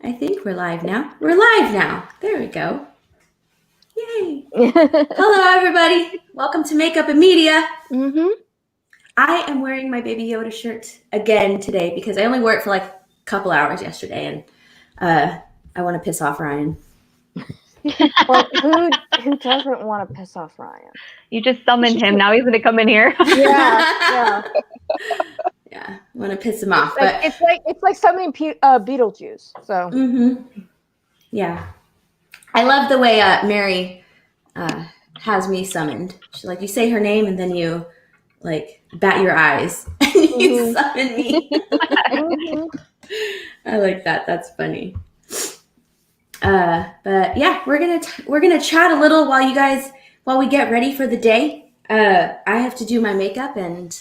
I think we're live now. We're live now. There we go. Yay. Hello, everybody. Welcome to Makeup and Media. I am wearing my Baby Yoda shirt again today because I only wore it for like a couple hours yesterday, and I want to piss off Ryan. Well, who doesn't want to piss off Ryan? You just summoned him. Now he's going to come in here. Yeah. Yeah, I want to piss him off. It's like summoning Beetlejuice. So. Yeah, I love the way Mary has me summoned. She you say her name and then you bat your eyes and you summon me. I like that. That's funny. But yeah, we're gonna chat a little while we get ready for the day. I have to do my makeup, and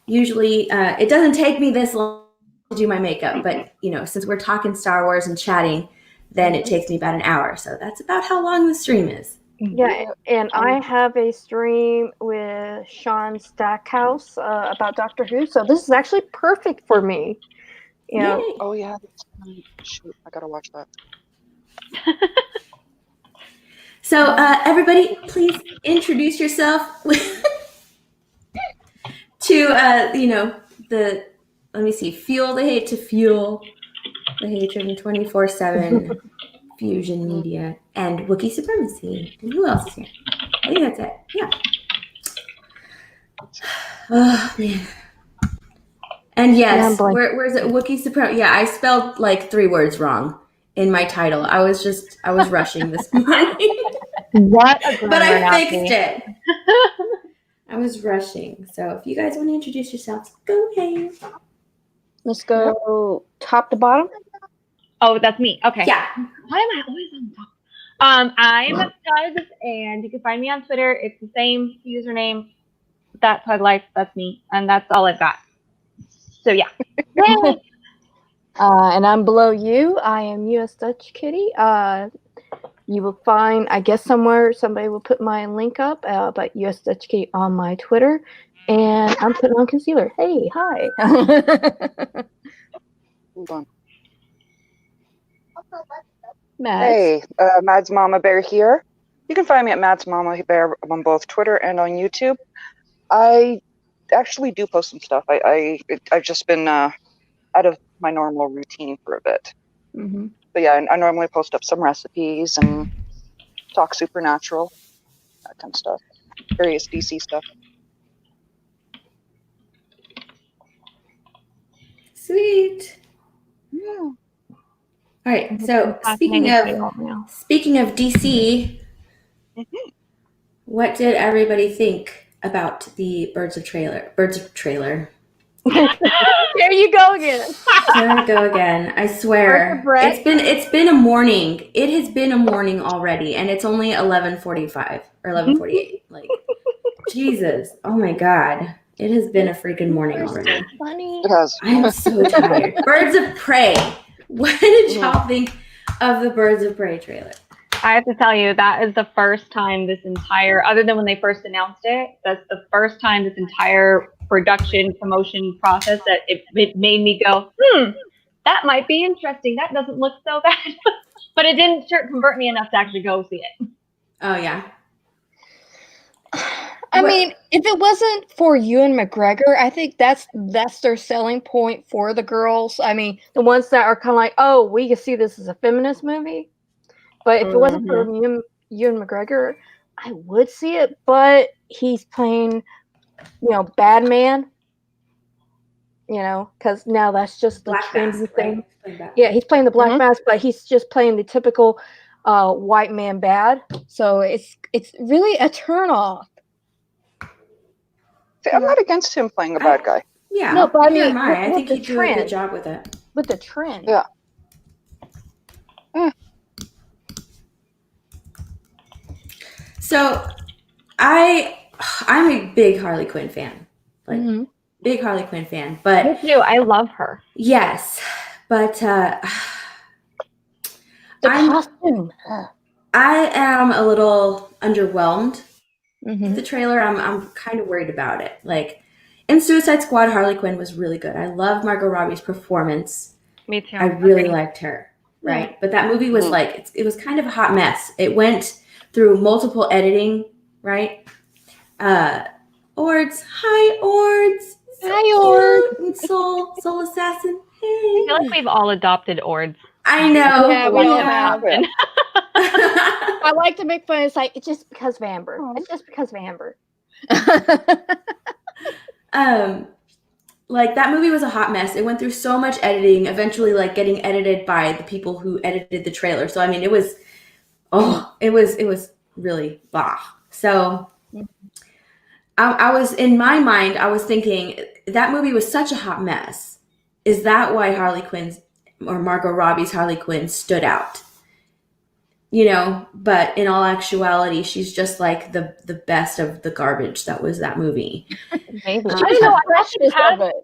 usually it doesn't take me this long to do my makeup, but since we're talking Star Wars and chatting, then it takes me about an hour. So that's about how long the stream is. Yeah, and I have a stream with Sean Stackhouse about Doctor Who, so this is actually perfect for me. Oh yeah, shoot, I gotta watch that. So everybody, please introduce yourself to let me see, fuel the hate to fuel the hatred in 24/7 Fusion Media and Wookiee Supremacy. And who else is here? I think that's it. Yeah. Oh man. And yes, where's it? Wookiee Supremacy. Yeah, I spelled 3 words wrong in my title. I was rushing this morning. What? But I fixed it. I was rushing. So if you guys want to introduce yourselves, go ahead. Let's go top to bottom. Oh, that's me. Okay. Yeah. Why am I always on top? I'm Doug, and you can find me on Twitter. It's the same username. That's Pug Life. That's me, and that's all I've got. So yeah. And I'm below you. I am US Dutch Kitty. You will find, I guess somewhere somebody will put my link up, but US Dutch Kitty on my Twitter, and I'm putting on concealer. Hey, hi. Hold on. Mads. Hey, Mads Mama Bear here. You can find me at Mads Mama Bear on both Twitter and on YouTube. I actually do post some stuff. I've just been out of my normal routine for a bit. Mm-hmm. But yeah, I normally post up some recipes and talk supernatural, that kind of stuff. Various DC stuff. Sweet. Yeah. All right. So speaking of DC, what did everybody think about the Birds of trailer? There you go again. There I go again. I swear. It's been a morning. It has been a morning already, and it's only 11:45 or 11:48. Jesus. Oh my God. It has been a freaking morning already. Funny. It has. I am so tired. Birds of Prey. What did y'all think of the Birds of Prey trailer? I have to tell you, that is the first time this entire, other than when they first announced it, that's the first time this entire production promotion process that it made me go, that might be interesting. That doesn't look so bad. But it didn't convert me enough to actually go see it. Oh, yeah. I mean, if it wasn't for Ewan McGregor, I think that's their selling point for the girls. I mean, the ones that are kind of like, oh, we can see this as a feminist movie. But if it wasn't for Ewan McGregor, I would see it. But he's playing, bad man. Because now that's just the trendy thing. Right? Yeah, he's playing the Black Mask, but he's just playing the typical white man bad. So it's really a turnoff. See, I'm not against him playing a bad guy. Yeah, no, but I mean, I think he did a good job with it. With the trend. Yeah. So, I'm a big Harley Quinn fan. Big Harley Quinn fan. But me too. I love her. Yes, but the costume. I am a little underwhelmed with the trailer. I'm kind of worried about it. In Suicide Squad, Harley Quinn was really good. I love Margot Robbie's performance. Me too. I really liked her. right? But that movie was like, it was kind of a hot mess. It went through multiple editing, right? Ords, hi Ords. So Hi, Ord. cute. And Soul Assassin. Hey. I feel like we've all adopted Ords. I know. Yeah, we all have. have. I like to make fun. It's like it's just because of Amber. It's just because of Amber. Like that movie was a hot mess. It went through so much editing, eventually like getting edited by the people who edited the trailer. So I mean it was really blah. So I was, in my mind, I was thinking that movie was such a hot mess. Is that why Harley Quinn's or Margot Robbie's Harley Quinn stood out? You know, but in all actuality, she's just like the best of the garbage that was that movie. Maybe. She's I don't know. the I like the freshest cast. of it.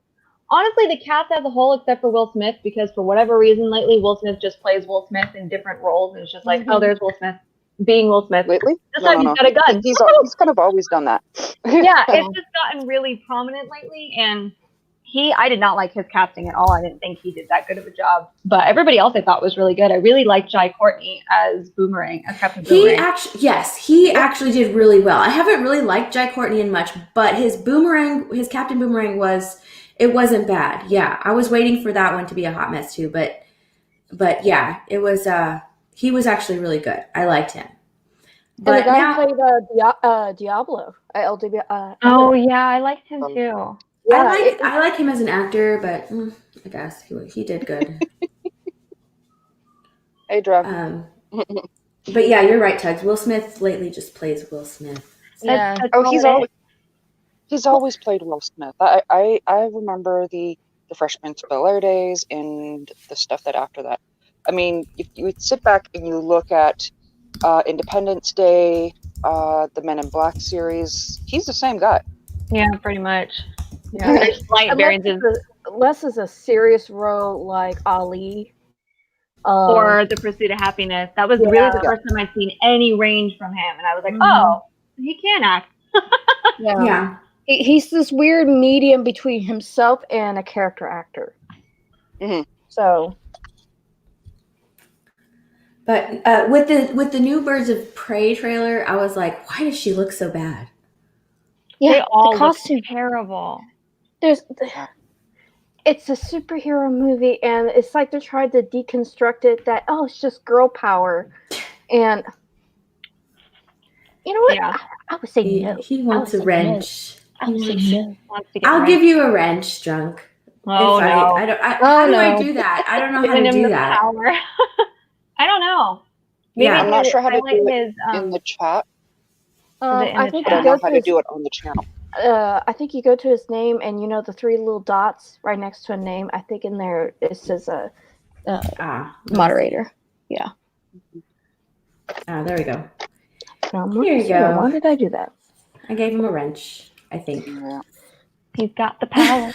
Honestly, the cast as a whole, except for Will Smith, because for whatever reason lately, Will Smith just plays Will Smith in different roles, and it's just like, oh, there's Will Smith being Will Smith. Lately? This time he's got a gun. He's kind of always done that. Yeah, it's just gotten really prominent lately, and I did not like his casting at all. I didn't think he did that good of a job, but everybody else I thought was really good. I really liked Jai Courtney as Boomerang, as Captain Boomerang. He actually did really well. I haven't really liked Jai Courtney in much, but his Captain Boomerang wasn't bad. Yeah, I was waiting for that one to be a hot mess too, but yeah, it was. He was actually really good. I liked him. But and the guy who played Diablo. Oh yeah, I liked him too. Yeah, I like him as an actor, but I guess he did good. Hey, Drew. But yeah, you're right, Tugs. Will Smith lately just plays Will Smith. Yeah. He's always played Will Smith. I remember the Fresh Prince of Bel-Air days and the stuff that after that. I mean, if you would sit back and you look at Independence Day, the Men in Black series, he's the same guy. Yeah, pretty much. Yeah, there's slight variances. Less is a serious role like Ali. Or The Pursuit of Happiness. That was really the first time I'd seen any range from him, and I was like, oh, he can act. Yeah. He's this weird medium between himself and a character actor. Mm-hmm. So, but with the new Birds of Prey trailer, I was like, why does she look so bad? Yeah, they all the costume look terrible. It's a superhero movie, and it's like they're trying to deconstruct it that, oh, it's just girl power. And you know what? Yeah. I would say no. He wants a wrench. I would say no. I'll give you a wrench, Drunk. Oh, no. How do I do that? I don't know how to do that. Power. I don't know. Maybe I'm not sure how to do it his, in the chat. I think I don't know how to do it on the channel. I think you go to his name, and you know the three little dots right next to a name. I think in there it says moderator. Yeah. There we go. Here you go. Why did I do that? I gave him a wrench, I think. Yeah. He's got the power.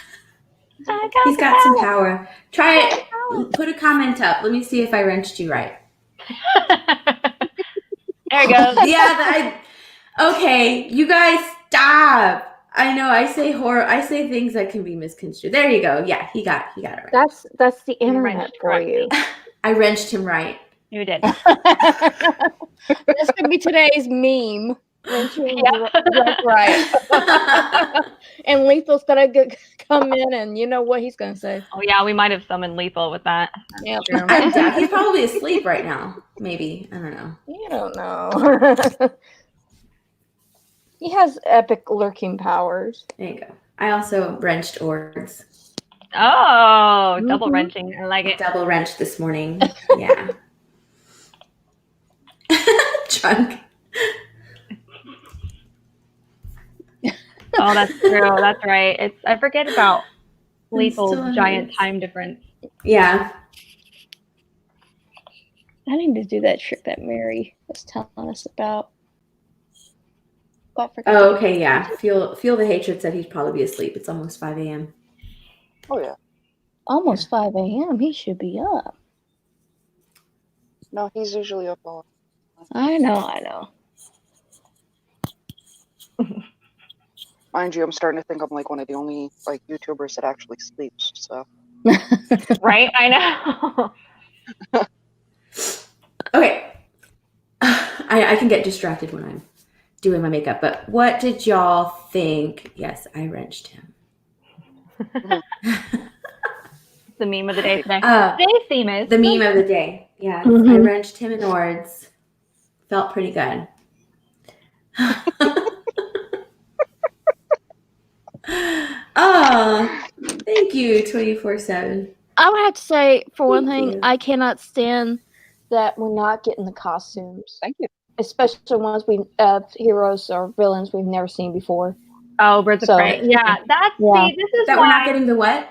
He's got some power. Try it. Put a comment up. Let me see if I wrenched you right. There you go. Yeah. Okay, you guys stop. I know I say things that can be misconstrued. There you go. Yeah, he got it right. That's the internet for you. I wrenched him right. You did. This could be today's meme. Right. And Lethal's gonna come in, and you know what he's gonna say. Oh yeah, we might have summoned Lethal with that. Yeah, he's probably asleep right now. Maybe, I don't know. You don't know. He has epic lurking powers. There you go. I also wrenched Ords. Oh, double wrenching. I like it. Double wrenched this morning. Yeah. Drunk. Oh, that's true. That's right. I forget about Lethal's giant time difference. Yeah. I need to do that trick that Mary was telling us about. Oh, okay, yeah. Feel the hatred said he'd probably be asleep. It's almost 5 a.m. Oh, yeah. Almost 5 a.m. He should be up. No, he's usually up all. I know. Mind you, I'm starting to think I'm like one of the only YouTubers that actually sleeps. So. Right? I know. I can get distracted when I'm doing my makeup. But what did y'all think? Yes, I wrenched him. The meme of the day today. Today's theme is the meme of the day. Yeah, Mhm. I wrenched him in Ords. Felt pretty good. Oh, thank you, 24/7. I would have to say, for one Thank thing, you. I cannot stand that we're not getting the costumes, Thank you. especially ones we heroes or villains we've never seen before. Oh, Birds of So- Prey. Yeah, that's Yeah. see, this is That why we're not getting the what?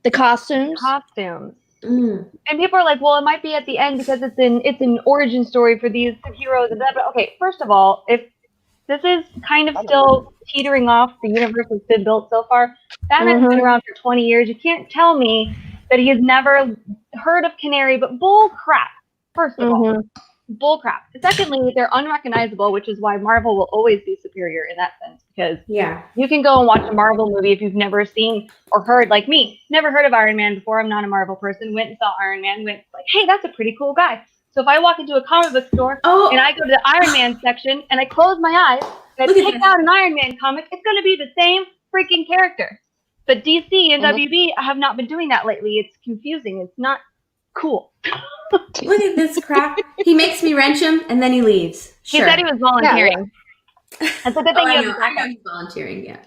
The costumes. costumes. Mm. And people are like, well, it might be at the end because it's an origin story for these heroes and that. But okay, first of all, if this is kind of still teetering off, the universe has been built so far. Batman's been around for 20 years. You can't tell me that he has never heard of Canary, but bull crap. First of all, bull crap. Secondly, they're unrecognizable, which is why Marvel will always be superior in that sense, because Yeah. you can go and watch a Marvel movie if you've never seen or heard, like me, never heard of Iron Man before. I'm not a Marvel person. Went and saw Iron Man. Went like, hey, that's a pretty cool guy. So if I walk into a comic book store and I go to the Iron Man section and I close my eyes and I pick out an Iron Man comic, it's going to be the same freaking character. But DC and WB have not been doing that lately. It's confusing. It's not cool. Look at this crap. He makes me wrench him and then he leaves. He Sure. said he was volunteering. That's a good thing I you have know. I know he's volunteering. Yeah.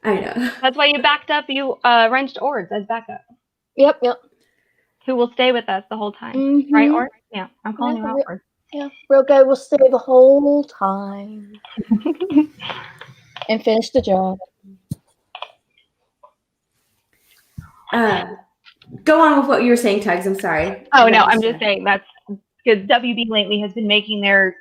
I know. That's why you backed up. You wrenched Ords as backup, Yep. who will stay with us the whole time. Mhm. Right, Ord? Yeah, I'm calling you out, Ord. Yeah, real guy will stay the whole time and finish the job. Go on with what you were saying, Tugs. I'm sorry. Oh, no, I'm just saying that's because WB lately has been making their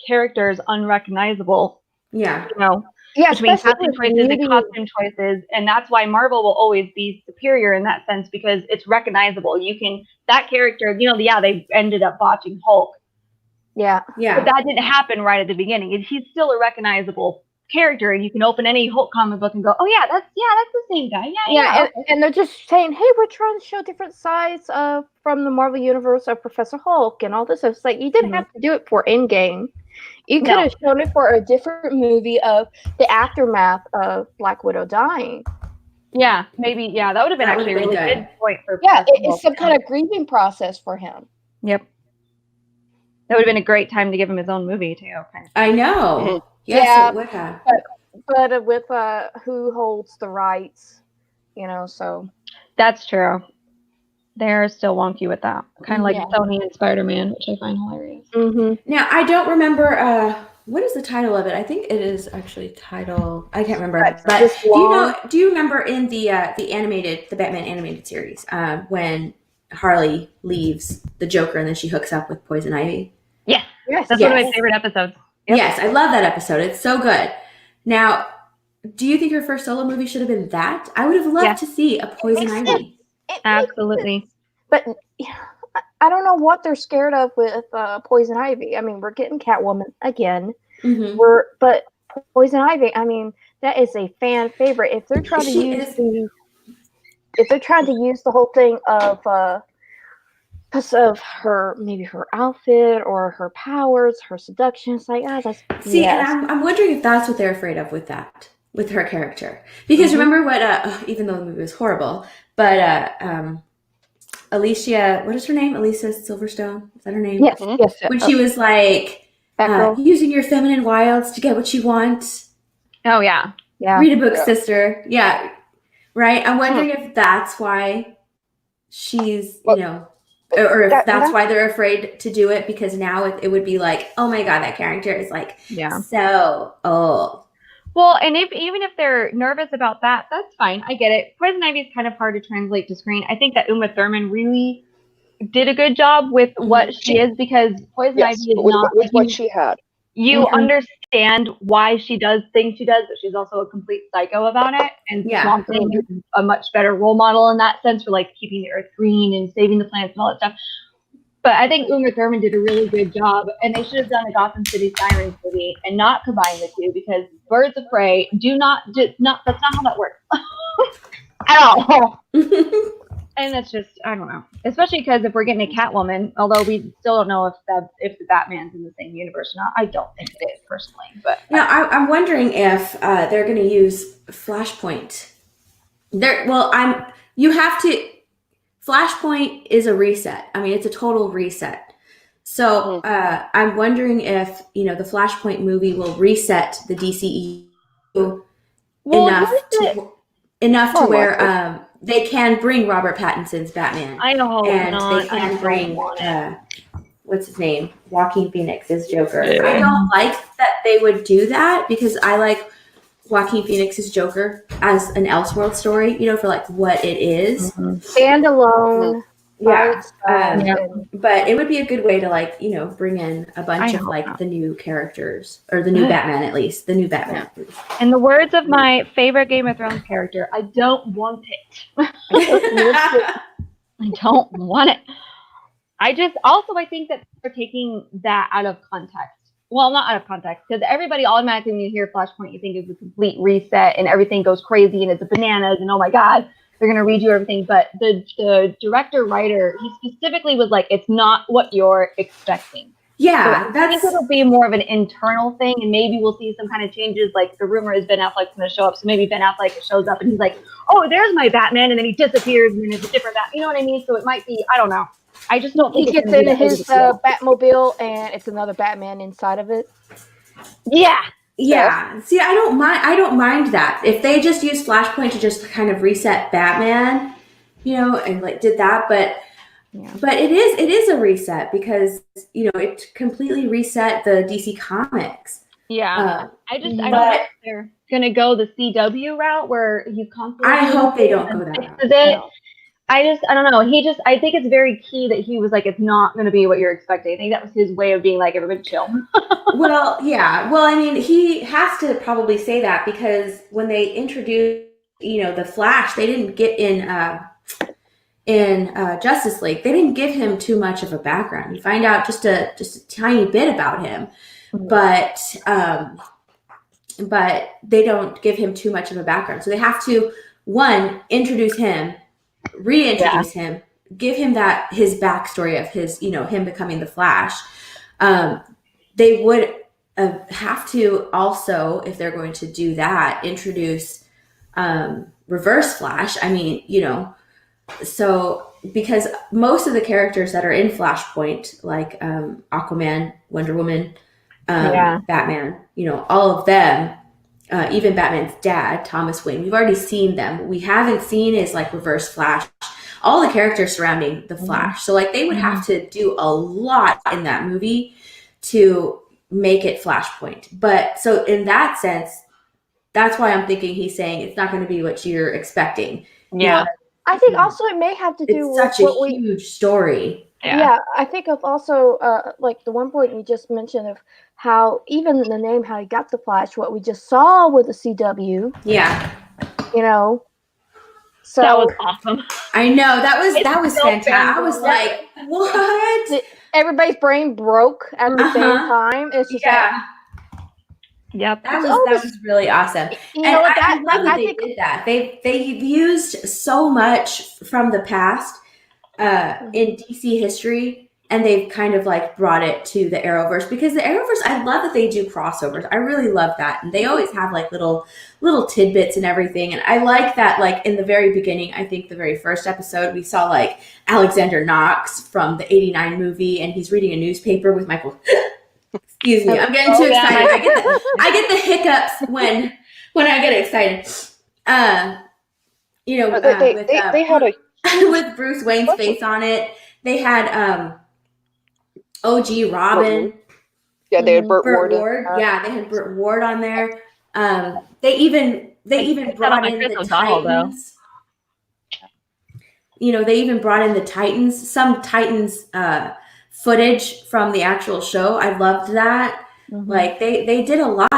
characters unrecognizable, Yeah. you know, Yeah, between especially casting with choices and beauty. costume choices. And that's why Marvel will always be superior in that sense, because it's recognizable. You can, that character, you know, yeah, they ended up botching Hulk, Yeah. Yeah. but that didn't happen right at the beginning. He's still a recognizable character, and you can open any Hulk comic book and go, oh yeah, that's the same guy. Yeah, Okay. and they're just saying, hey, we're trying to show different sides of from the Marvel universe of Professor Hulk and all this. It's like you didn't have to do it for Endgame. You could have shown it for a different movie of the aftermath of Black Widow dying. Yeah, maybe. Yeah, that would have been That actually a would've really been good point for. Yeah, Professor it's Hulk. some kind of grieving process for him. Yep. That would have been a great time to give him his own movie too. Kind of. I know. Yes, Yeah. it would have. But with who holds the rights, you know, so. That's true. They're still wonky with that, kind of like Yeah. Sony and Spider-Man, which I find hilarious. Mm-hmm. Now, I don't remember what is the title of it. I think it is actually title. I can't remember. But do you remember in the Batman animated series when Harley leaves the Joker and then she hooks up with Poison Ivy? Yes, Yes, that's one of my favorite episodes. Yep. Yes, I love that episode. It's so good. Now, do you think her first solo movie should have been that? I would have loved to see a Poison Makes Ivy. Absolutely. But I don't know what they're scared of with Poison Ivy. I mean, we're getting Catwoman again. Mm-hmm. But Poison Ivy, I mean, that is a fan favorite. If they're trying to use the whole thing of because of her, maybe her outfit or her powers, her seduction, it's like that's and I'm wondering if that's what they're afraid of with her character. Because remember what even though the movie was horrible, but Alicia, what is her name? Alicia Silverstone? Is that her name? Yes. When she was like using your feminine wilds to get what you want. Oh yeah. Read a book, sister. Yeah. Right? I'm wondering if that's why she's, you know, or if that's why they're afraid to do it, because now it would be like, oh my God, that character is like so old. Well, and even if they're nervous about that, that's fine. I get it. Poison Ivy is kind of hard to translate to screen. I think that Uma Thurman really did a good job with what she is, because Poison Ivy is not with what she had. You understand why she does things she does, but she's also a complete psycho about it. And Swamp Thing is a much better role model in that sense for like keeping the earth green and saving the planets and all that stuff. But I think Uma Thurman did a really good job, and they should have done a Gotham City Sirens movie and not combine the two, because Birds of Prey that's not how that works at all. And that's just, I don't know. Especially because if we're getting a Catwoman, although we still don't know if the Batman's in the same universe or not. I don't think it is, personally. But I'm wondering if they're going to use Flashpoint. You have to. Flashpoint is a reset. I mean, it's a total reset. So I'm wondering if the Flashpoint movie will reset the DCEU enough to where they can bring Robert Pattinson's Batman. I hope and not. they can bring what's his name, Joaquin Phoenix's Joker. I don't like that they would do that because I like Joaquin Phoenix's Joker as an Elseworld story, for like what it is. Standalone. Yeah. But it would be a good way to like, bring in a bunch of like the new characters or the new Batman, at least the new Batman. In the words of my favorite Game of Thrones character, I don't want it. I don't want it. I think that they're taking that out of context. Well, not out of context, because everybody automatically, when you hear Flashpoint, you think it's a complete reset and everything goes crazy and it's bananas and oh my god, they're going to redo everything. But the director-writer, he specifically was like, it's not what you're expecting. Yeah, so I think it'll be more of an internal thing, and maybe we'll see some kind of changes. Like the rumor is Ben Affleck's going to show up, so maybe Ben Affleck shows up and he's like, "Oh, there's my Batman," and then he disappears, and then it's a different Batman. You know what I mean? So it might be, I don't know. I just don't think he gets in his Batmobile, and it's another Batman inside of it. Yeah. See, I don't mind that if they just use Flashpoint to just kind of reset Batman, and like did that, but. Yeah. But it is a reset because it completely reset the DC Comics. Yeah, I don't know if they're gonna go the CW route where he's constantly. I hope they don't go that route. No. I don't know. I think it's very key that he was like, it's not gonna be what you're expecting. I think that was his way of being like, everybody chill. Well, yeah. Well, I mean, he has to probably say that because when they introduced, the Flash, they didn't get in Justice League, they didn't give him too much of a background. You find out just a tiny bit about him, but they don't give him too much of a background. So they have to introduce him, reintroduce him, give him his backstory of his him becoming the Flash. They would have to also, if they're going to do that, introduce Reverse Flash. I mean, so because most of the characters that are in Flashpoint, like Aquaman, Wonder Woman, Batman, all of them, even Batman's dad, Thomas Wayne, we've already seen them. What we haven't seen is like Reverse Flash, all the characters surrounding the Flash. So like they would have to do a lot in that movie to make it Flashpoint. But so in that sense, that's why I'm thinking he's saying it's not going to be what you're expecting. Yeah. I think also it may have to do with such a huge story. Yeah, I think of also like the one point you just mentioned of how even the name, how he got the Flash, what we just saw with the CW. Yeah. So that was awesome. I know that was fantastic. I was like, what? Everybody's brain broke at the same time. It's just Yep. That was really awesome. I love that they did that. They've used so much from the past in DC history, and they've kind of like brought it to the Arrowverse, because the Arrowverse, I love that they do crossovers. I really love that. And they always have like little tidbits and everything. And I like that, like in the very beginning, I think the very first episode, we saw like Alexander Knox from the 89 movie, and he's reading a newspaper with Michael. Excuse me, I'm getting too excited. I get the hiccups when I get excited. They had a with Bruce Wayne's face on it. They had OG Robin. Yeah, they had Burt Ward. Yeah, they had Burt Ward on there. They even brought in the Titans. They even brought in the Titans. Some Titans footage from the actual show. I loved that. Like they did a lot.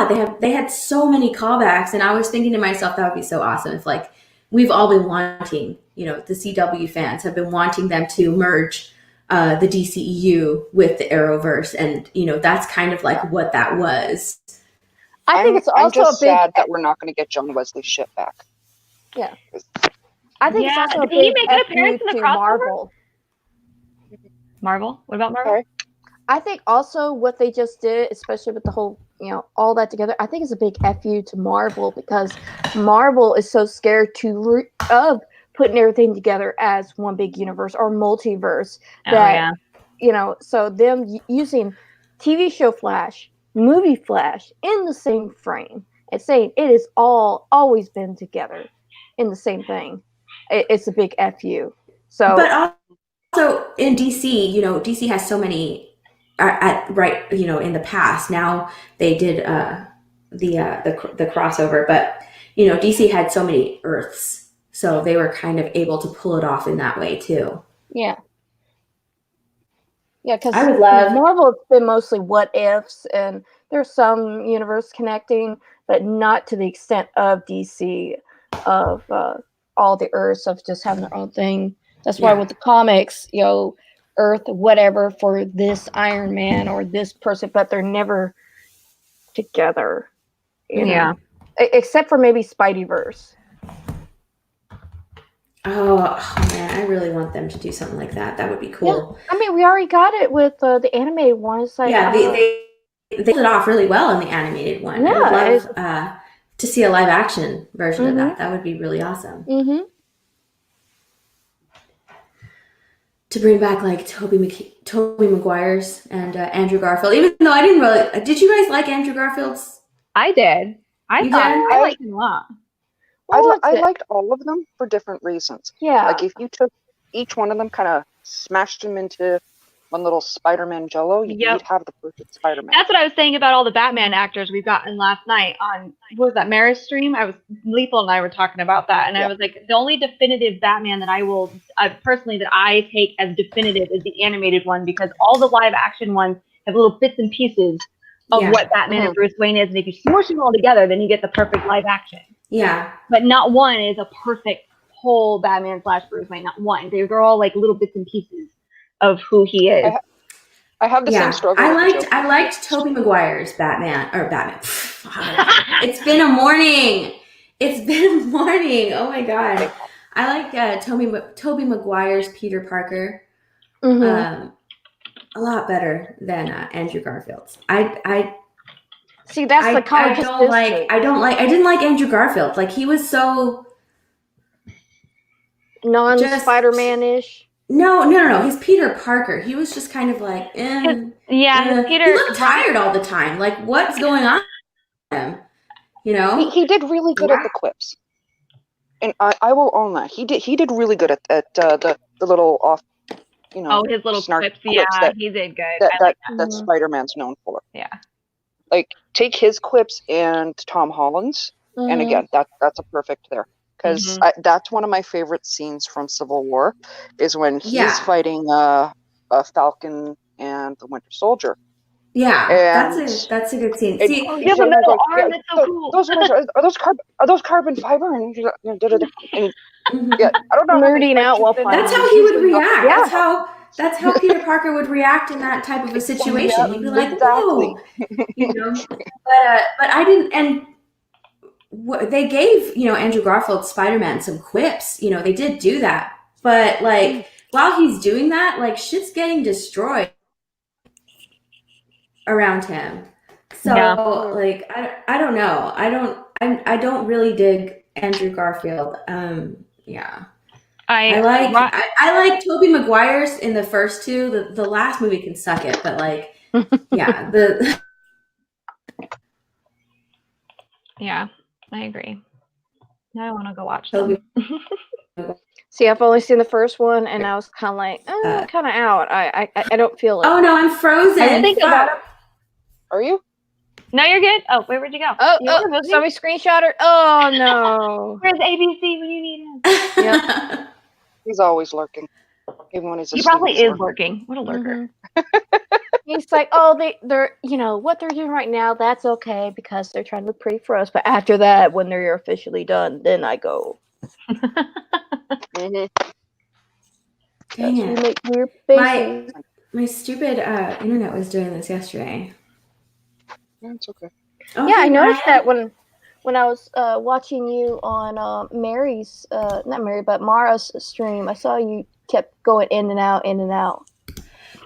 They had so many callbacks, and I was thinking to myself, that would be so awesome if like we've all been wanting, the CW fans have been wanting them to merge the DCEU with the Arrowverse, and that's kind of like what that was. I think it's also I'm just sad that we're not going to get John Wesley's shit back. Yeah. I think it's also a Did he big make an F appearance you in the to crossover? Marvel. Marvel? What about Marvel? Sorry? I think also what they just did, especially with the whole, all that together, I think it's a big FU to Marvel because Marvel is so scared of putting everything together as one big universe or multiverse that, so them using TV show Flash, movie Flash in the same frame and saying it has always been together in the same thing. It's a big FU. So, But also in DC, DC has so many in the past. Now they did the crossover, but DC had so many Earths, so they were kind of able to pull it off in that way too. Yeah, because I would love Marvel. It's been mostly what ifs, and there's some universe connecting, but not to the extent of DC, of all the Earths of just having their own thing. That's why with the comics, Earth, whatever for this Iron Man or this person, but they're never together. Except for maybe Spideyverse. Oh man, I really want them to do something like that. That would be cool. Yeah. I mean, we already got it with the animated one. It's like, they pulled it off really well in the animated one. Yeah, I would love to see a live action version of that. That would be really awesome. Mm-hmm. To bring back like Tobey Maguire's and Andrew Garfield, even though I didn't really. Did you guys like Andrew Garfield's? I did. I liked him a lot. I liked all of them for different reasons. Yeah. Like if you took each one of them, kind of smashed them into one little Spider-Man jello, you'd have the perfect Spider-Man. That's what I was saying about all the Batman actors we've gotten last night on, what was that, Menace stream? Lethal and I were talking about that, and I was like, the only definitive Batman that I will, personally, that I take as definitive is the animated one, because all the live action ones have little bits and pieces of what Batman and Bruce Wayne is, and if you smush them all together, then you get the perfect live action. Yeah. But not one is a perfect whole Batman / Bruce Wayne, not one. They're all like little bits and pieces of who he is. I have the same struggle. I liked Tobey Maguire's Batman. It's been a morning. Oh my god. I like Tobey Maguire's Peter Parker a lot better than Andrew Garfield's. I see that's the comic. I didn't like Andrew Garfield. Like he was so non-Spider-Man-ish. No. He's Peter Parker. He was just kind of like, Peter. He looked tired all the time. Like, what's going on with him? He did really good at the quips, and I will own that. He did really good at the little off. His little quips. Yeah, he did good. That Spider-Man's known for. Yeah. Like take his quips and Tom Holland's, and again, that's a perfect there. Because that's one of my favorite scenes from Civil War, is when he's fighting a Falcon and the Winter Soldier. Yeah, and that's a good scene. He has a metal arm. That's so cool. Are those carbon fiber? And I don't know. Nerding out while fighting. That's how he would react. Yeah. That's how Peter Parker would react in that type of a situation. He'd be like, "Whoa," But I didn't and. They gave Andrew Garfield Spider-Man some quips. They did do that, but like while he's doing that, like shit's getting destroyed around him. So like I don't know. I don't really dig Andrew Garfield. I like Tobey Maguire's in the first two. The last movie can suck it, but like Yeah, I agree. Now I want to go watch them. See, I've only seen the first one, and I was kind of like, kind of out. I don't feel it. Oh no, I'm frozen. I didn't think about it. Are you? No, you're good. Oh, where'd you go? Somebody screenshot her. Oh no. Where's ABC when you need him? Yeah. He's always lurking, even when he's. He probably is lurking. What a lurker. He's like, they're what they're doing right now. That's okay because they're trying to look pretty for us. But after that, when they're officially done, then I go. Dang it. Make weird faces. My stupid internet was doing this yesterday. It's okay. Yeah, I noticed that when when I was watching you on Mary's, not Mary, but Mara's stream, I saw you kept going in and out, in and out.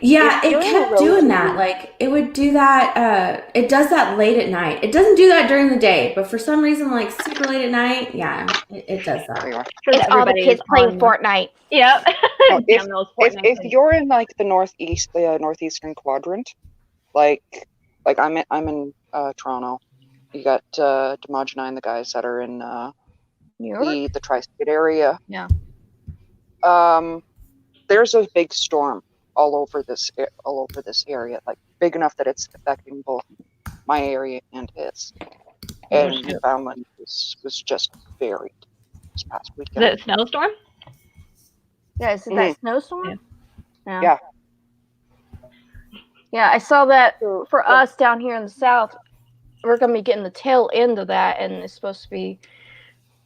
Yeah, If it you're kept doing that. relatively- Like it would do that. It does that late at night. It doesn't do that during the day, but for some reason, like super late at night, yeah, it does There you that. are. Because It's all the everybody kids is playing on- Fortnite. Yep. No, Damn those Fortnite if kids. you're in like the northeastern quadrant, like I'm in Toronto. You got Demogeny and the guys that are in New York. the tri-state area. Yeah. There's a big storm all over this area, like big enough that it's affecting both my area and his. And shit. Newfoundland was just buried this past Is weekend. it a snowstorm? Yeah, is it that snowstorm? Yeah. Yeah. Yeah, I saw that So- for us down here in the South. We're going to be getting the tail end of that, and it's supposed to be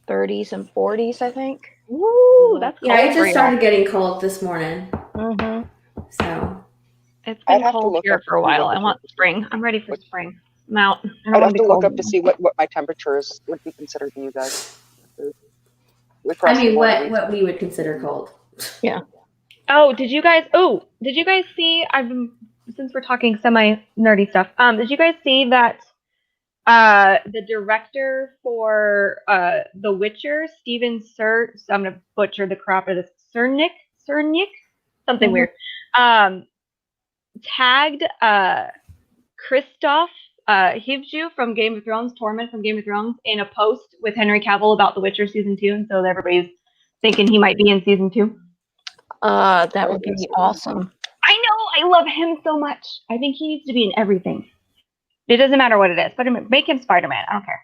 30s and 40s, I think. Ooh, that's Yeah, cold it for just you. started getting cold this morning. Mm-hmm. So It's I'd been have to cold look here up for a to see while. what I the want temperature spring. I'm ready for What- spring. I'm out. I don't I'd want have to to be look cold up to see what my temperatures would be considered to you guys. I mean, what we would consider cold. Oh, did you guys see, since we're talking semi nerdy stuff, did you guys see that the director for The Witcher, Steven I'm gonna butcher the crap out of this, Cernic, something weird, tagged Christoph Hivju from Game of Thrones, Tormund from Game of Thrones, in a post with Henry Cavill about The Witcher season 2, and so everybody's thinking he might be in season 2. That would be awesome. I know, I love him so much. I think he needs to be in everything. It doesn't matter what it is, but make him Spider-Man. I don't care.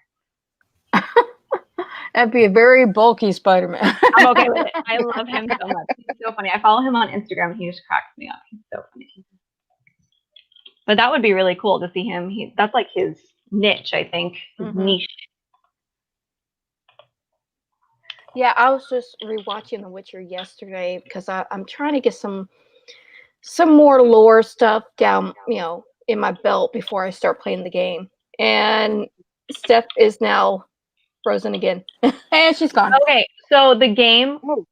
That'd be a very bulky Spider-Man. I'm okay with it. I love him so much. He's so funny. I follow him on Instagram. He just cracks me up. He's so funny. But that would be really cool to see him. That's like his niche, I think. His niche. Yeah, I was just rewatching The Witcher yesterday because I'm trying to get some more lore stuff down, in my belt before I start playing the game. And Steph is now frozen again, and she's gone. Okay, so the game, Oh.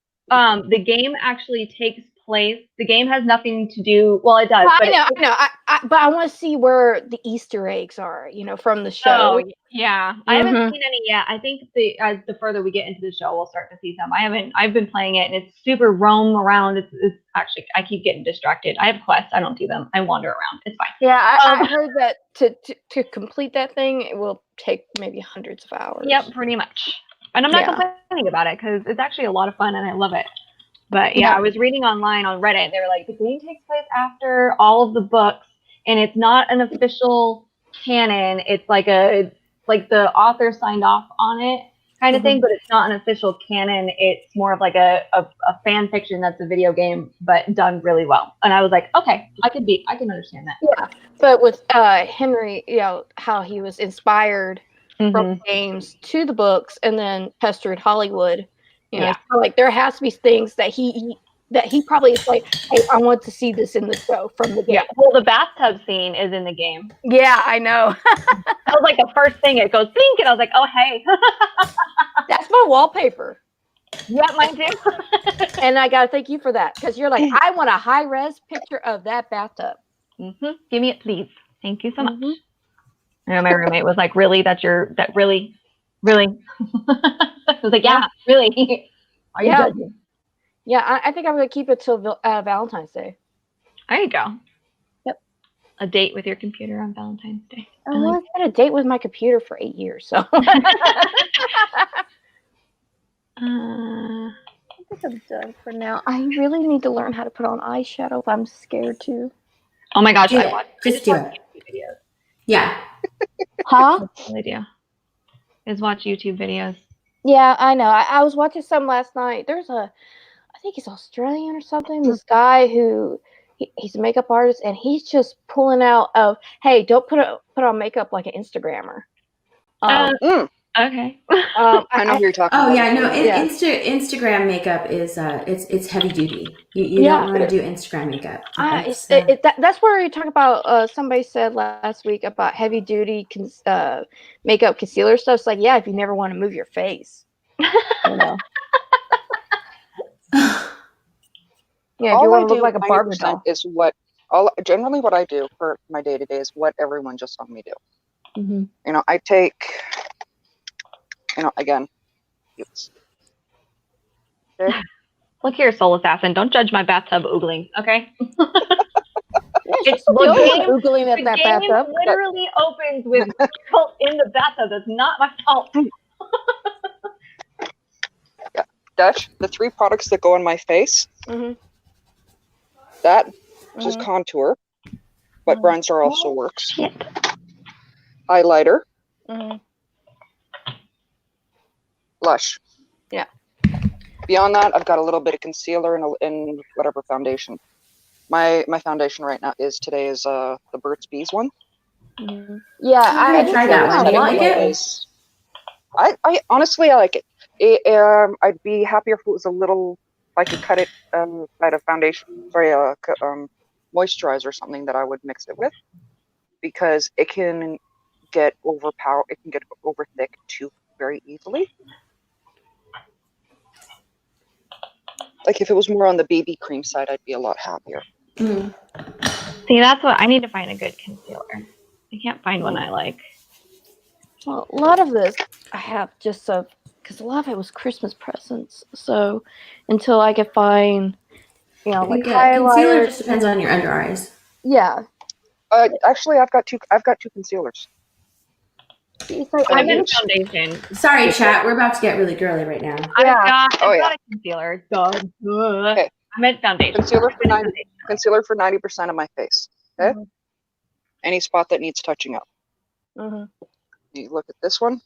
the game actually takes place. The game has nothing to do. Well, it does. I But know. But I want to see where the Easter eggs are, from the show. Oh, yeah. I haven't seen any yet. I think as the further we get into the show, we'll start to see some. I've been playing it, and it's super roam around. It's actually, I keep getting distracted. I have quests. I don't do them. I wander around. It's fine. Yeah, I heard that to complete that thing, it will take maybe hundreds of hours. Yep, pretty much. And I'm not complaining about it because it's actually a lot of fun and I love it. But yeah, I was reading online on Reddit. They were like, the game takes place after all of the books, and it's not an official canon. It's like the author signed off on it kind of thing, but it's not an official canon. It's more of like a fan fiction that's a video game, but done really well. And I was like, okay, I can understand that. Yeah, but with Henry, how he was inspired from games to the books, and then pestered Hollywood. So like there has to be things that he probably is like, hey, I want to see this in the show from the game. Yeah. Well, the bathtub scene is in the game. Yeah, I know. That was like the first thing. It goes blink, and I was like, oh hey. That's my wallpaper. Yeah, mine too. And I gotta thank you for that, because you're like, I want a high-res picture of that bathtub. Give me it, please. Thank you so much. And my roommate was like, really? Really? I was like, yeah, really. Are you judging? Yeah, I think I'm gonna keep it till Valentine's Day. There you go. Yep. A date with your computer on Valentine's Day. Well, I've had a date with my computer for 8 years, so. I think I'm done for now. I really need to learn how to put on eyeshadow. I'm scared to. Oh my gosh, Just do it. YouTube videos. Yeah. Huh? That's what I do. Is watch YouTube videos. Yeah, I know. I was watching some last night. There's I think he's Australian or something. This guy who he's a makeup artist, and he's just pulling out of, hey, don't put on makeup like an Instagrammer. Okay. I know who you're talking Oh about. yeah, no. Yeah. Instagram makeup is it's heavy duty. You Yeah. don't want to do Instagram makeup. That's where you talk about. Somebody said last week about heavy duty makeup concealer stuff. It's like, yeah, if you never want to move your face, you know. Yeah, if you All I want to look do like a Barbie 90% doll. is generally what I do for my day to day is what everyone just saw me do. Mm-hmm. You know, I take, again, it's, okay? Look here, Soul Assassin. Don't judge my bathtub oogling, okay? It's the only one oogling at The that game bathtub. literally opens with people in the bathtub. That's not my fault. Yeah, Dutch, the 3 products that go on my face, Mm-hmm. that is contour, but bronzer also works. Shit. Highlighter, Mm-hmm. blush. Yeah. Beyond that, I've got a little bit of concealer and whatever foundation. My foundation right now is the Burt's Bees one. Mm-hmm. Yeah, I tried that one. Do you like it? I honestly I like it. I'd be happier if it was a little. If I could cut it at a foundation, moisturizer or something that I would mix it with, because it can get over thick too very easily. Like if it was more on the BB cream side, I'd be a lot happier. Mm. See, that's what I need to find a good concealer. I can't find one I like. Well, a lot of this I have just because a lot of it was Christmas presents. So until I could find, I like think concealer highlighter. just depends on your under eyes. Yeah. Actually, I've got two concealers. It's like, I'm in foundation. Sorry, chat. We're about to get really girly right now. Yeah. I've got a concealer. Duh. Okay. I meant foundation. Concealer for 90% of my face. Okay. Mm-hmm. Any spot that needs touching up. Mm-hmm. You look at this one.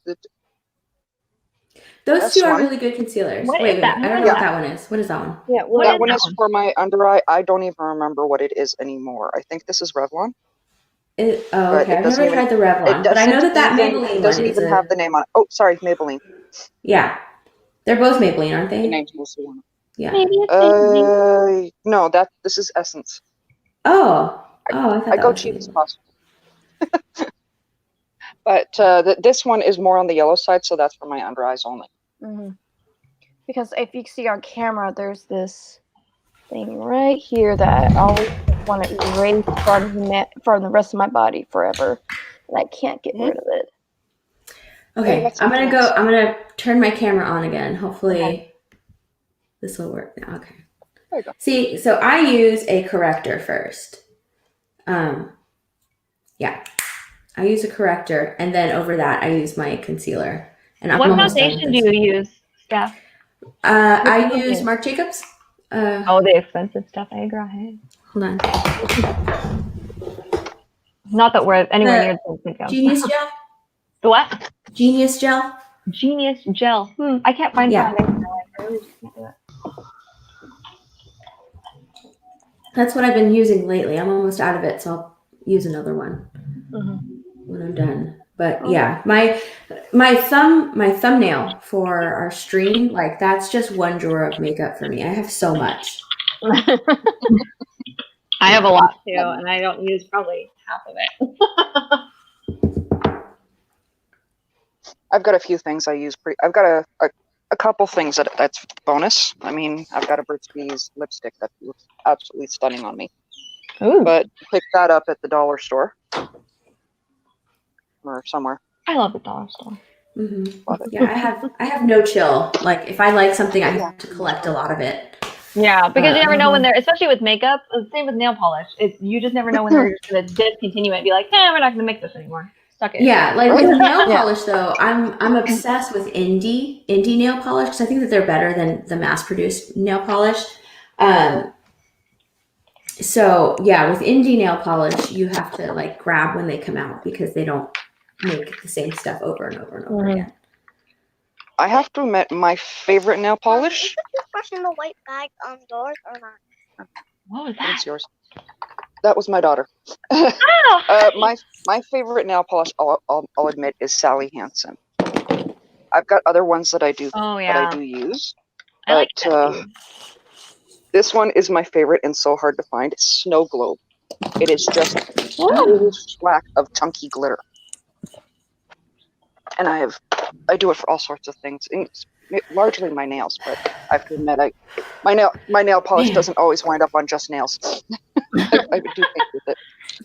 Those two are really good concealers. Wait. I don't know what that one is. What is that one? Yeah. That one is for my under eye. I don't even remember what it is anymore. I think this is Revlon. Okay. I've never tried the Revlon, but I know that Maybelline doesn't even have the name on it. Oh, sorry, Maybelline. Yeah, they're both Maybelline, aren't they? The name's mostly one. Yeah. Maybe it's No, this is Essence. Oh, I go cheap as possible. But this one is more on the yellow side, so that's for my under eyes only. Mm-hmm. Because if you see on camera, there's this thing right here that I always want to erase from the rest of my body forever, and I can't get rid of it. Okay, I'm gonna turn my camera on again. Hopefully, this will work now. Okay. There you go. See, so I use a corrector first. Yeah, I use a corrector, and then over that, I use my concealer. And what foundation do you use, Steph? I use Marc Jacobs. The expensive stuff. I agree. Hold on. Not that we're anywhere near the Genius Gel. The what? Genius Gel. Genius Gel. I can't find foundation. I really just can't do it. That's what I've been using lately. I'm almost out of it, so I'll use another one when I'm done. But yeah, my thumbnail for our stream, like that's just one drawer of makeup for me. I have so much. I have a lot too, and I don't use probably half of it. I've got a few things I use. I've got a couple things that's bonus. I mean, I've got a Burt's Bees lipstick that looks absolutely stunning on me. Ooh. But pick that up at the dollar store or somewhere. I love the dollar store. Mm-hmm. Love it. Yeah, I have no chill. Like if I like something, I have to collect a lot of it. Yeah, because you never know when they're, especially with makeup. Same with nail polish. You just never know when they're just going to discontinue it and be like, we're not going to make this anymore. Suck it. Yeah, like with nail polish though, I'm obsessed with indie nail polish because I think that they're better than the mass-produced nail polish. So yeah, with indie nail polish, you have to like grab when they come out because they don't make the same stuff over and over and over again. I have to admit, my favorite nail polish. Brushing the white bag on doors or not? What was that? It's yours. That was my daughter. My favorite nail polish, I'll admit, is Sally Hansen. I've got other ones that I do Oh that I yeah. do use. I like But that too. this one is my favorite and so hard to find. It's Snow Globe. It is just a Oh. huge swack of chunky glitter. And I do it for all sorts of things. And it's largely my nails, but I have to admit, my nail polish Man. doesn't always wind up on just nails. I do things with it.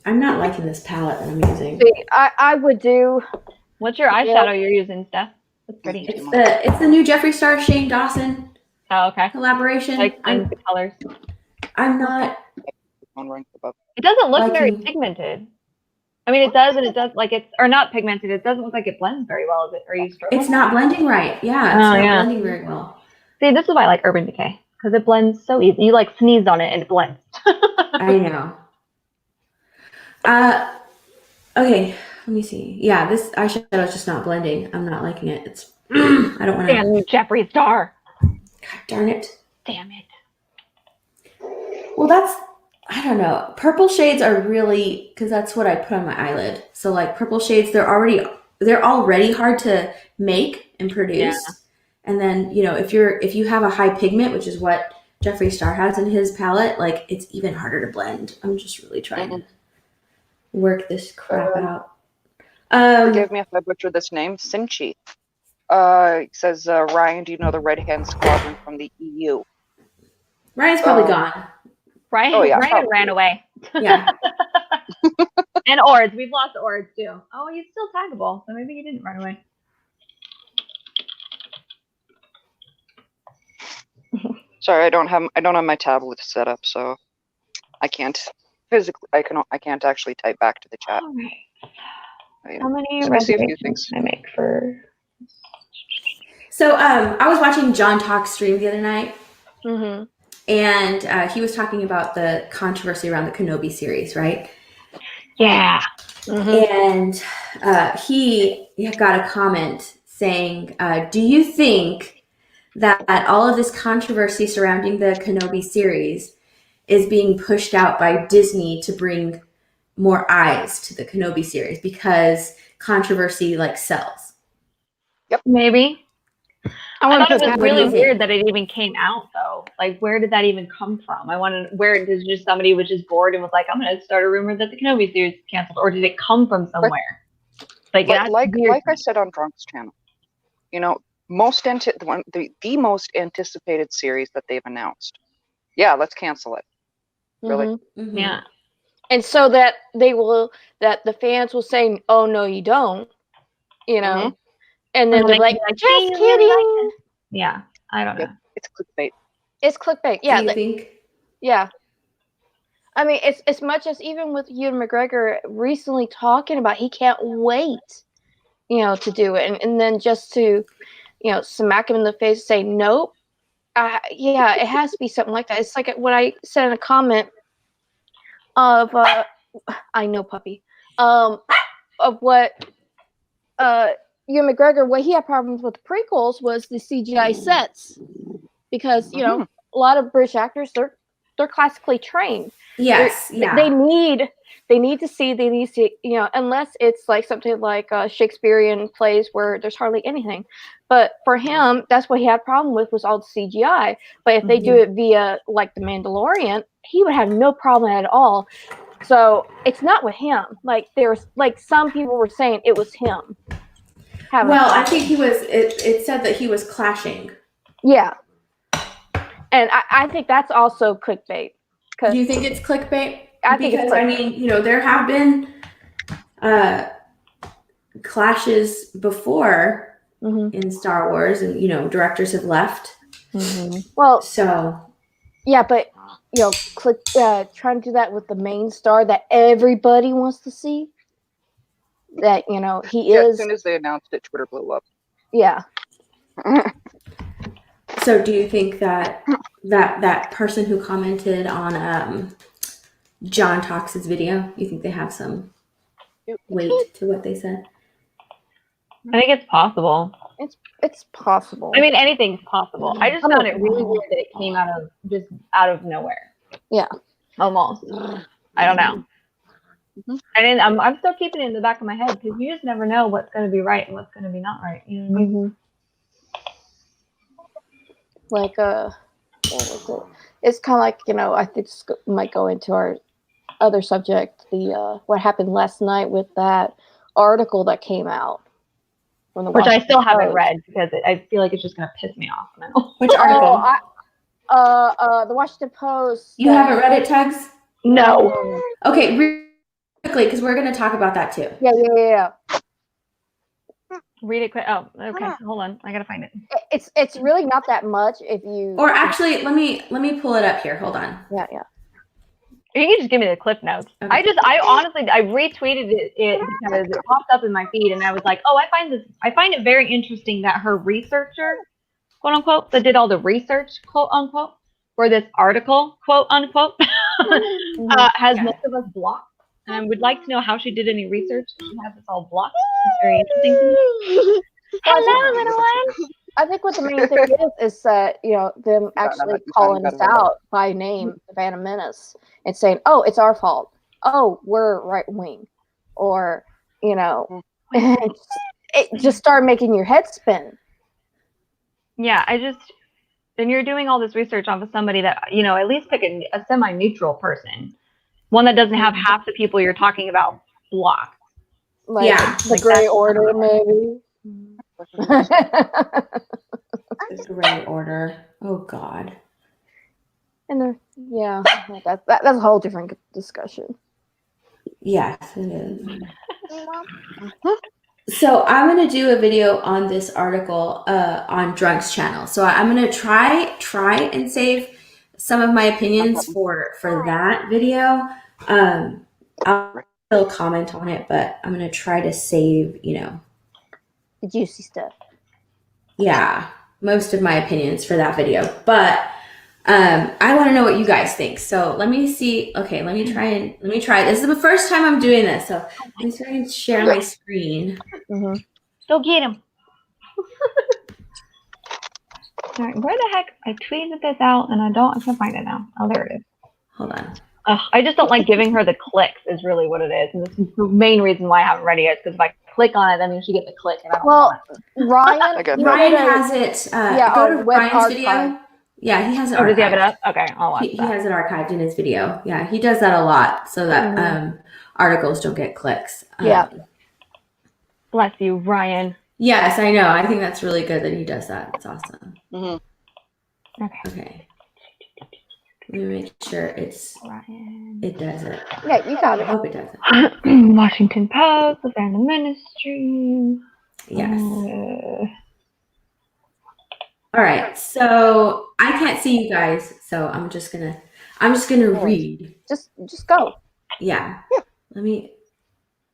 I'm not liking this palette that I'm using. See, I would do. What's your eyeshadow you're using, Steph? That's pretty. It's the new Jeffree Star Shane Dawson Oh, okay. collaboration. Like the colors. I'm not. It doesn't look very liking- pigmented. I mean, it does, and it does like it's or not pigmented. It doesn't look like it blends very well. Is it? Are you struggling? It's not blending right. Yeah, it's Oh, not yeah. blending very well. See, this is why I like Urban Decay because it blends so easy. You like sneeze on it and it blends. I know. Okay, let me see. Yeah, this eyeshadow is just not blending. I'm not liking it. It's I don't want to. Damn you, Jeffree Star. God darn it. Damn it. Well, I don't know. Purple shades are really, because that's what I put on my eyelid. So like purple shades, they're already hard to make and produce. Yeah. And then, if you have a high pigment, which is what Jeffree Star has in his palette, like it's even harder to blend. I'm just really trying to work this crap out. Forgive me if I butcher this name. Sinchi. It says, Ryan, do you know the Red Hand Squadron from the EU? Ryan's probably gone. Ryan ran away. Yeah. And Ords. We've lost Ords too. Oh, he's still taggable, so maybe he didn't run away. Sorry, I don't have my tablet set up, so I can't physically. I can't actually type back to the chat. All right. Yeah. How many So I see a few reservations things. can I make for? So I was watching John Talk stream the other night, Mm-hmm. and he was talking about the controversy around the Kenobi series, right? Yeah. Mm-hmm. And he got a comment saying, do you think that all of this controversy surrounding the Kenobi series is being pushed out by Disney to bring more eyes to the Kenobi series because controversy sells? Yep. Maybe. I thought it was What do really you think? weird that it even came out though. Like, where did that even come from? Where did just somebody was just bored and was like, I'm going to start a rumor that the Kenobi series is canceled, or did it come from somewhere? Like I said on Drunk's channel, the most anticipated series that they've announced. Yeah, let's cancel it. Really? Mm-hmm. Yeah. And so that that the fans will say, "Oh no, you don't," Mhm. and then they're like, "Just "Hey, you kidding." really like it." Yeah, I don't know. It's clickbait. It's clickbait. Yeah, Do you think? yeah. I mean, it's as much as even with Ewan McGregor recently talking about he can't wait, to do it, and then just to, smack him in the face and say nope. Yeah, it has to be something like that. It's like what I said in a comment of I know puppy of what Ewan McGregor, what he had problems with the prequels was the CGI sets because a lot of British actors they're classically trained. Yes. Yeah. They need to see unless it's like something like Shakespearean plays where there's hardly anything. But for him, that's what he had a problem with was all the CGI. But if they do it via like The Mandalorian, he would have no problem at all. So it's not with him. Like there's some people were saying it was him. Well, I think he was. It said that he was clashing. Yeah, and I think that's also clickbait. Do you think it's clickbait? I think it's clickbait. I mean, there have been clashes before in Star Wars, and directors have left. Well, so yeah, but trying to do that with the main star that everybody wants to see. That he is. As soon as they announced it, Twitter blew up. Yeah. So, do you think that person who commented on John Talks' video, you think they have some weight to what they said? I think it's possible. It's possible. I mean, anything's possible. I just found it really weird that it came out of nowhere. Yeah. Almost. I don't know. And I'm still keeping it in the back of my head because you just never know what's going to be right and what's going to be not right. You know what I mean? like what was it? It's kind of like, I think this might go into our other subject, the what happened last night with that article that came out from the Which I still haven't Post. read because I feel like it's just going to piss me off now. Which article? The Washington Post. You haven't read it, Tugs? No. Okay, really quickly, because we're going to talk about that too. Yeah. Read it quick. Oh, okay. Hold on. I got to find it. It's really not that much if you. Or actually, let me pull it up here. Hold on. Yeah. You can just give me the clip notes. Okay. I honestly retweeted it because it popped up in my feed, and I was like, oh, I find it very interesting that her researcher, quote unquote, that did all the research, quote unquote, for this article, quote unquote, has most of us blocked. And I would like to know how she did any research. She has us all blocked. It's very interesting to me. Hello, little one. I think what the main thing is that, them actually calling us out by name, the Phantom Menace, and saying, oh, it's our fault. Oh, we're right wing. Or, it just started making your head spin. Yeah, then you're doing all this research off of somebody that, at least pick a semi-neutral person. One that doesn't have half the people you're talking about blocked. Like the Gray Order, maybe. The Gray Order. Oh God. And that's a whole different discussion. Yes, it is. So I'm gonna do a video on this article on Drunk's channel. So I'm gonna try and save some of my opinions for that video. I'll still comment on it, but I'm gonna try to save, the juicy stuff. Yeah, most of my opinions for that video. But I want to know what you guys think. So let me see. Okay, let me try. This is the first time I'm doing this, so let me try and share my screen. Mm-hmm. Go get him. All right, where the heck? I tweeted this out and I can't find it now. Oh, there it is. Hold on. I just don't like giving her the clicks is really what it is. And this is the main reason why I haven't read it yet, because if I click on it, that means she gets a click. And I don't want it. Ryan has it. Go to Ryan's video. Yeah, he has it archived. Does he have it up? Okay, I'll watch He has it archived in his video. Yeah, he does that a lot so that articles don't get clicks. Bless you, Ryan. Yes, I know. I think that's really good that he does that. It's awesome. Mm-hmm. Okay. Let me make sure it does it. Yeah, you got it. I hope it does it. Washington Post, the Fandom Ministry. Yes. All right. So I can't see you guys, so I'm just gonna read. Just go. Yeah. Let me.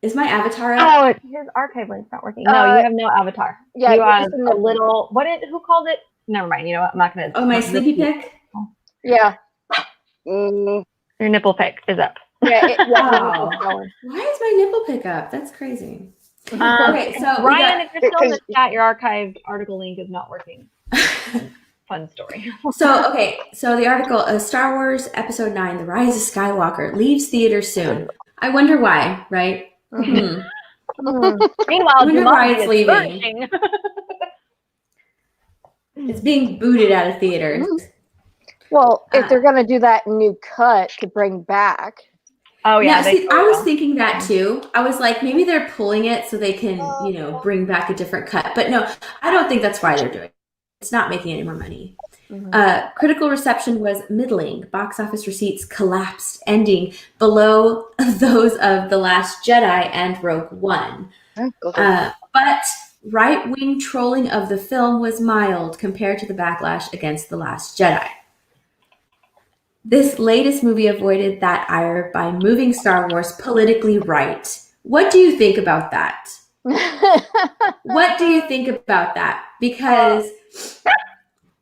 Is my avatar up? Oh, his archive link's not working. No, you have no avatar. Yeah, you have a little. Who called it? Never mind. You know what? I'm not gonna. Oh, my sleepy pic. Yeah. Your nipple pic is up. Yeah. Wow. Why is my nipple pic up? That's crazy. Okay, so Ryan, if you're still in the chat, your archived article link is not working. Fun story. So the article, Star Wars Episode 9, The Rise of Skywalker, leaves theaters soon. I wonder why, right? Meanwhile, why it's Jumanji leaving. It's being booted out of theaters. Well, if they're going to do that new cut to bring back. Oh, yeah. I was thinking that too. I was like, maybe they're pulling it so they can, bring back a different cut. But no, I don't think that's why they're doing it. It's not making any more money. Critical reception was middling. Box office receipts collapsed, ending below those of The Last Jedi and Rogue One. But right-wing trolling of the film was mild compared to the backlash against The Last Jedi. This latest movie avoided that ire by moving Star Wars politically right. What do you think about that? What do you think about that? Because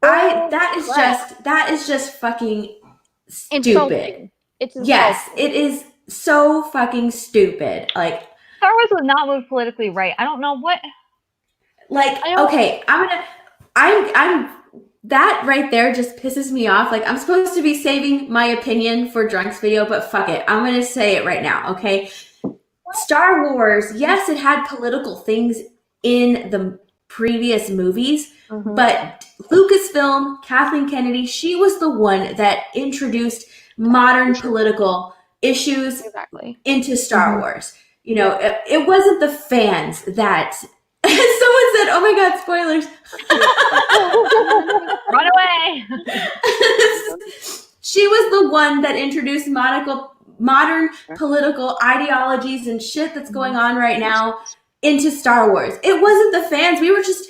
that is just fucking stupid. Insulting. It's insulting. Yes, it is so fucking stupid. Like, Star Wars was not moved politically right. I don't know what. Like, okay, I'm that right there just pisses me off. Like, I'm supposed to be saving my opinion for Drunk's video, but fuck it. I'm going to say it right now, okay? Star Wars, yes, it had political things in the previous movies. Mhm. But Lucasfilm, Kathleen Kennedy, she was the one that introduced modern political issues Exactly. into Star Mhm. Wars. You know, it wasn't the fans that. Someone said, "Oh my God, spoilers!" Run away. She was the one that introduced modern political ideologies and shit that's going on right now into Star Wars. It wasn't the fans. We were just.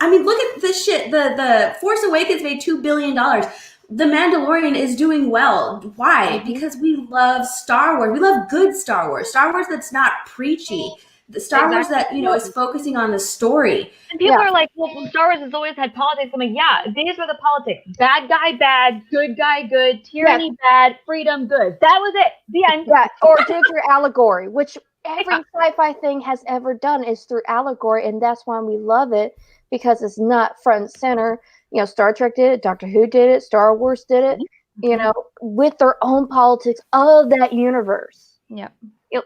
I mean, look at this shit. The Force Awakens made $2 billion. The Mandalorian is doing well. Why? Because we love Star Wars. We love good Star Wars. Star Wars that's not preachy. The Star Wars that, you know, is focusing on the story. And people are like, well, Star Wars has always had politics. I'm like, yeah, these were the politics. Bad guy bad, good guy good, tyranny bad, freedom good. That was it. The end. Yeah, or dig your allegory, which every sci-fi thing has ever done is through allegory, and that's why we love it, because it's not front and center. You know, Star Trek did it, Doctor Who did it, Star Wars did it, you know, with their own politics of that universe. Yeah.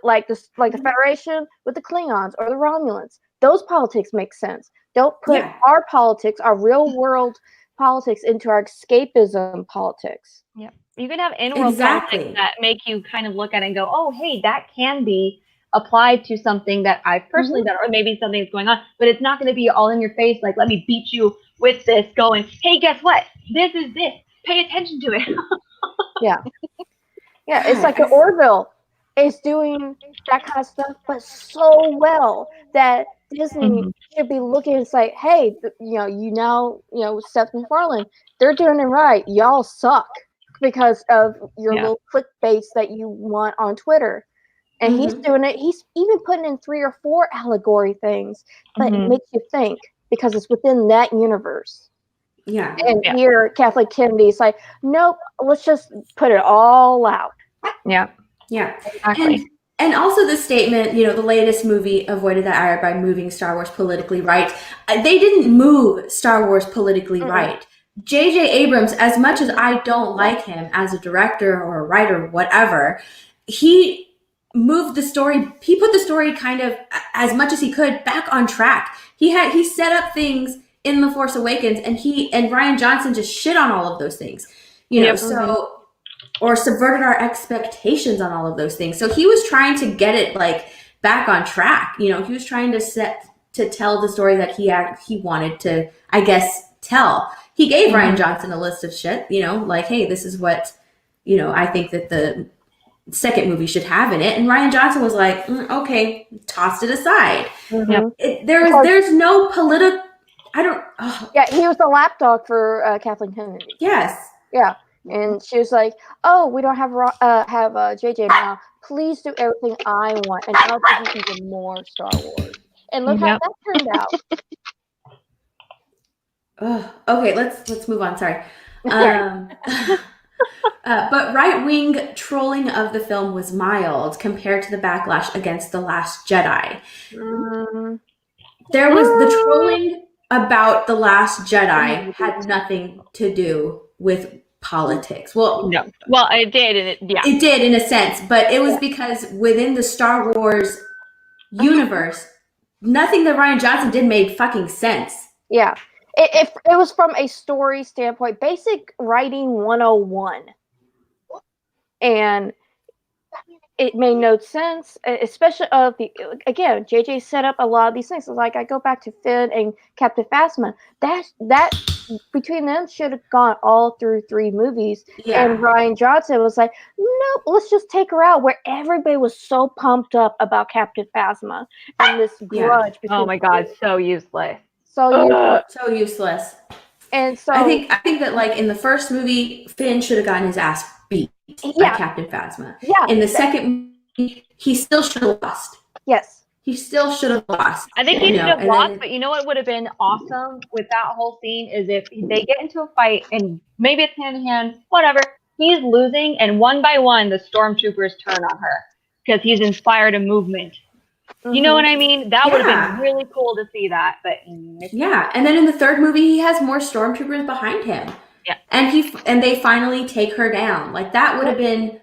Like the Federation with the Klingons or the Romulans. Those politics make sense. Don't put our politics, our real world politics, into our escapism politics. Yeah. You can have in-world politics that make you kind of look at it and go, oh, hey, that can be applied to something that I've personally done, or maybe something that's going on, but it's not going to be all in your face, like, let me beat you with this, going, hey, guess what? This is this. Pay attention to it. Yeah, it's like the Orville is doing that kind of stuff, but so well that Disney should be looking and say, hey, you know, Seth MacFarlane, they're doing it right. Y'all suck because of your little clickbaits that you want on Twitter. And he's doing it. He's even putting in 3 or 4 allegory things, but it makes you think because it's within that universe. Yeah. And here, Kathleen Kennedy's like, nope, let's just put it all out. Yeah. Yeah. Exactly. And also the statement, you know, the latest movie avoided that error by moving Star Wars politically right. They didn't move Star Wars politically right. J.J. Abrams, as much as I don't like him as a director or a writer, whatever, he moved the story. He put the story kind of, as much as he could, back on track. He set up things in The Force Awakens, and Ryan Johnson just shit on all of those things, you know, or subverted our expectations on all of those things. So he was trying to get it like back on track. You know, he was trying to tell the story that he wanted to, I guess, tell. He gave Ryan Johnson a list of shit, you know, like, hey, this is what, you know, I think that the second movie should have in it. And Ryan Johnson was like, okay, tossed it aside. There's no political, Yeah, he was the lapdog for Kathleen Kennedy. Yes. Yeah. And she was like, oh, we don't have JJ now. Please do everything I want, and I'll give you even more Star Wars. And look how that turned out. Okay, let's move on. Sorry. But right-wing trolling of the film was mild compared to the backlash against The Last Jedi. There was the trolling about The Last Jedi had nothing to do with politics. Well, no. Well, it did, and it did in a sense, but it was because within the Star Wars universe, nothing that Ryan Johnson did made fucking sense. Yeah. It was from a story standpoint, basic writing 101. And it made no sense, especially again, JJ set up a lot of these things. So like I go back to Finn and Captain Phasma. That between them should have gone all through 3 movies. Yeah. And Ryan Johnson was like, nope, let's just take her out, where everybody was so pumped up about Captain Phasma and this grudge between oh my god, so useless. So useless. And so I think that like in the first movie, Finn should have gotten his ass beat by Captain Phasma. Yeah. In the second movie, he still should have lost. Yes. He still should have lost. I think he should have lost, but you know what would have been awesome with that whole scene is if they get into a fight and maybe it's hand in hand, whatever. He's losing, and one by one, the stormtroopers turn on her because he's inspired a movement. You know what I mean? That would have been really cool to see that, but yeah. And then in the third movie, he has more stormtroopers behind him. Yeah. And they finally take her down. Like that would have been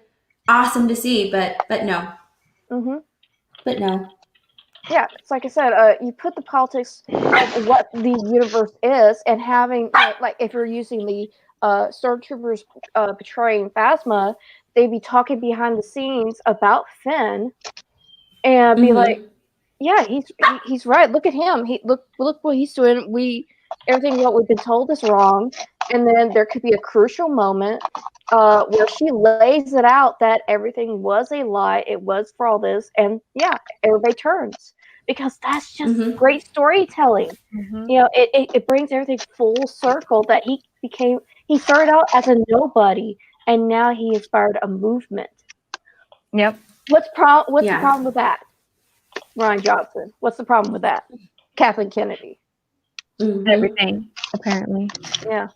awesome to see, but no. But no. Yeah, it's like I said, you put the politics of what the universe is, and having like if you're using the stormtroopers portraying Phasma, they'd be talking behind the scenes about Finn, and be like, "Yeah, he's right. Look at him. Look what he's doing. Everything what we've been told is wrong." And then there could be a crucial moment where she lays it out that everything was a lie. It was for all this, and yeah, everybody turns because that's just great storytelling. You know, it brings everything full circle. That he started out as a nobody, and now he inspired a movement. Yep. What's the problem with that, Ryan Johnson? What's the problem with that, Kathleen Kennedy? Everything, apparently. Yeah.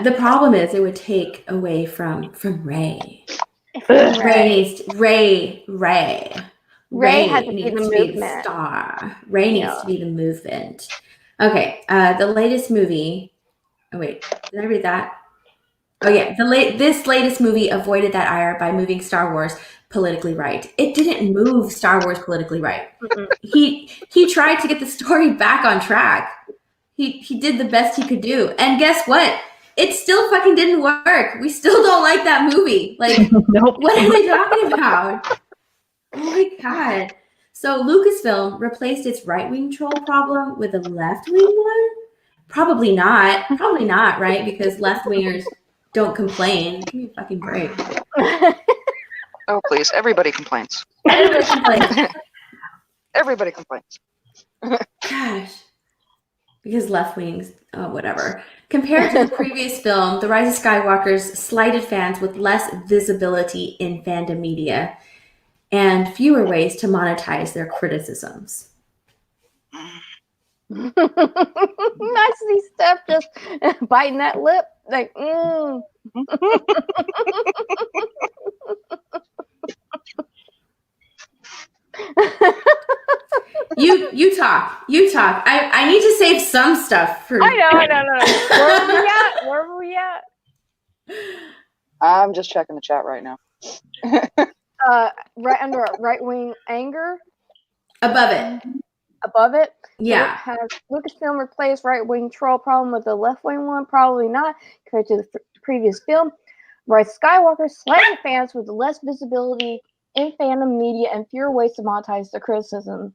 The problem is it would take away from Rey. Rey had to be needs the to be the movement. star. Rey needs to be the movement. Okay, the latest movie. Oh wait, did I read that? Oh yeah, this latest movie avoided that ire by moving Star Wars politically right. It didn't move Star Wars politically right. He tried to get the story back on track. He did the best he could do, and guess what? It still fucking didn't work. We still don't like that movie. Like, Nope. What are they talking about? Oh my god. So Lucasfilm replaced its right-wing troll problem with a left-wing one? Probably not, right? Because left-wingers don't complain. Give me a fucking break. Oh, please. Everybody complains. Everybody complains. Everybody complains. Gosh. Because left wings, whatever. Compared to the previous film, The Rise of Skywalker's slighted fans with less visibility in fandom media and fewer ways to monetize their criticisms. Nice to see Steph just biting that lip. Like, You talk. I need to save some stuff for. I know. Where were we at? I'm just checking the chat right now. Right under right wing anger. Above it. Yeah. So has Lucasfilm replaced right wing troll problem with the left wing one? Probably not, compared to the previous film. Rise of Skywalker slightly fans with less visibility in fandom media and fewer ways to monetize their criticism.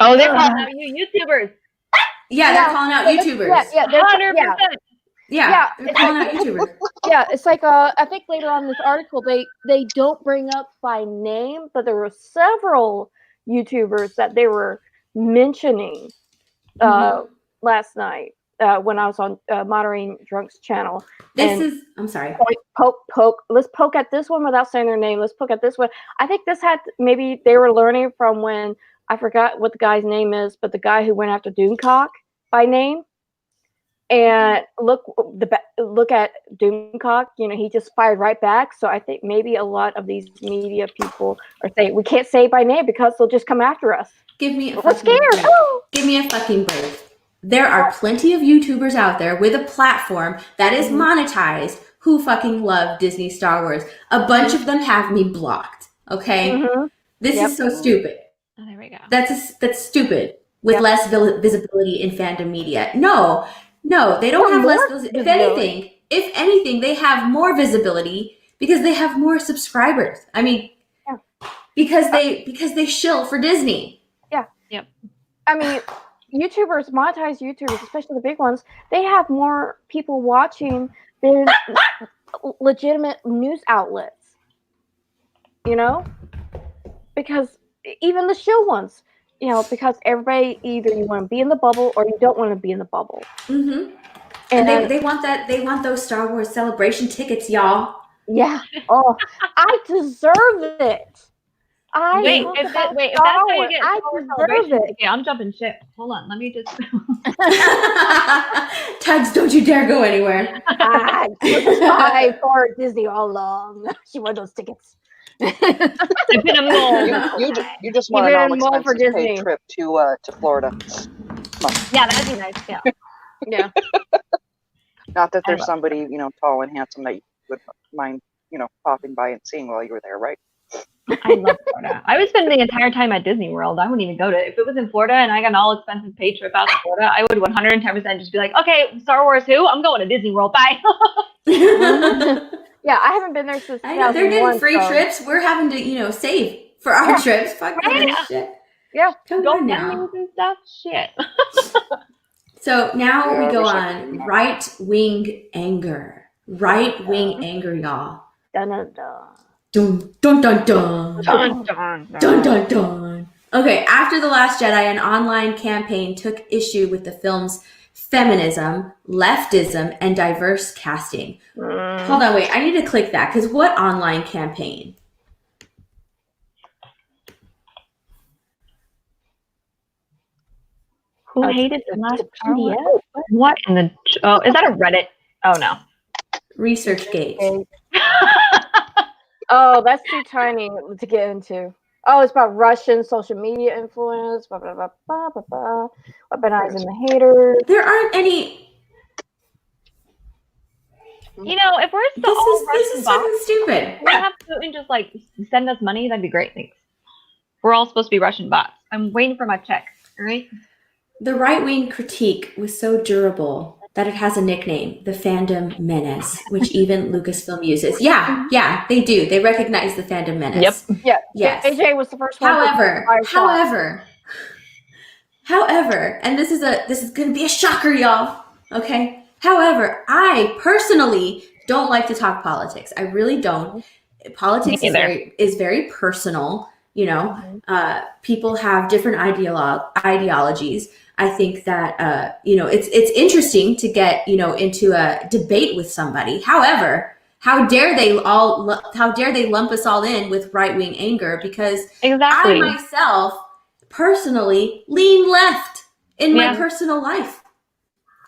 Oh, they're calling out you YouTubers. Yeah, they're calling out YouTubers. Yeah, 100%. Yeah, they're calling out YouTubers. Yeah, it's like I think later on in this article they don't bring up by name, but there were several YouTubers that they were mentioning last night when I was on Moderating Drunk's channel. I'm sorry. Poke. Let's poke at this one without saying their name. Let's poke at this one. I think this maybe they were learning from when I forgot what the guy's name is, but the guy who went after Doomcock by name. And look at Doomcock. You know, he just fired right back. So I think maybe a lot of these media people are saying we can't say by name because they'll just come after us. Give me a We're fucking scared. break. Give me a fucking break. There are plenty of YouTubers out there with a platform that is monetized who fucking love Disney Star Wars. A bunch of them have me blocked. Okay, this is so stupid. Oh, there we go. That's stupid. With less visibility in fandom media. No, they don't have less visibility. If anything, they have more visibility because they have more subscribers. I mean, because they shill for Disney. Yeah. Yep. I mean, monetized YouTubers, especially the big ones, they have more people watching than legitimate news outlets. You know? Because even the show ones, you know, because everybody either you want to be in the bubble or you don't want to be in the bubble. Mm-hmm. And they want that. They want those Star Wars celebration tickets, y'all. Yeah. Oh, I deserve it. If that's how you get Star Wars celebration ticket, I'm jumping ship. Hold on, let me just. Tugs, don't you dare go anywhere. I for Disney all along. She wanted those tickets. You just want an all-expenses paid trip to Florida. Yeah, that'd be nice. Yeah. Not that there's somebody tall and handsome that you would mind popping by and seeing while you were there, right? I love Florida. I would spend the entire time at Disney World. I wouldn't even go to if it was in Florida and I got an all expensive paid trip out to Florida. I would 110% just be like, okay, Star Wars, who? I'm going to Disney World. Bye. Yeah, I haven't been there since I know they're getting 2001, free so- trips. We're having to, save for our trips. Fuck Right? that shit. Yeah. Come Go on now. Disney's and stuff. Shit. So now Yeah, we I go wish I could on do that. right-wing anger. Right-wing anger, y'all. Dun, dun, dun. Dun, dun, dun, dun. Dun, dun, Dun, dun, dun. Okay, after The Last Jedi, an online campaign took issue with the film's feminism, leftism, and diverse casting. Hold on, wait. I need to click that, because what online campaign? Who hated the last Star Wars? PDF? What in the? Oh, is that a Reddit? Oh no. ResearchGate. Okay. Oh, that's too tiny to get into. Oh, it's about Russian social media influence, blah, blah, blah, blah, blah, blah. Weaponizing the haters. There aren't any. You know, if we're still This all is Russian bots, fucking stupid. we have Putin just like send us money. That'd be great. Thanks. We're all supposed to be Russian bots. I'm waiting for my check. All right. The right-wing critique was so durable that it has a nickname, the Fandom Menace, which even Lucasfilm uses. Yeah, they do. They recognize the Fandom Menace. Yep. Yeah. Yes. AJ was the first one. However, and this is going to be a shocker, y'all. Okay. However, I personally don't like to talk politics. I really don't. Politics is very personal. People have different ideologies. I think that it's interesting to get into a debate with somebody. However, how dare they lump us all in with right-wing anger? Because Exactly. I myself personally lean left in my personal life.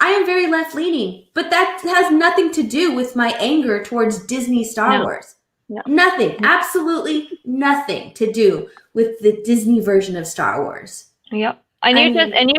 I am very left-leaning, but that has nothing to do with my anger towards Disney Star Wars. No. Nothing, absolutely nothing to do with the Disney version of Star Wars. Yep. And you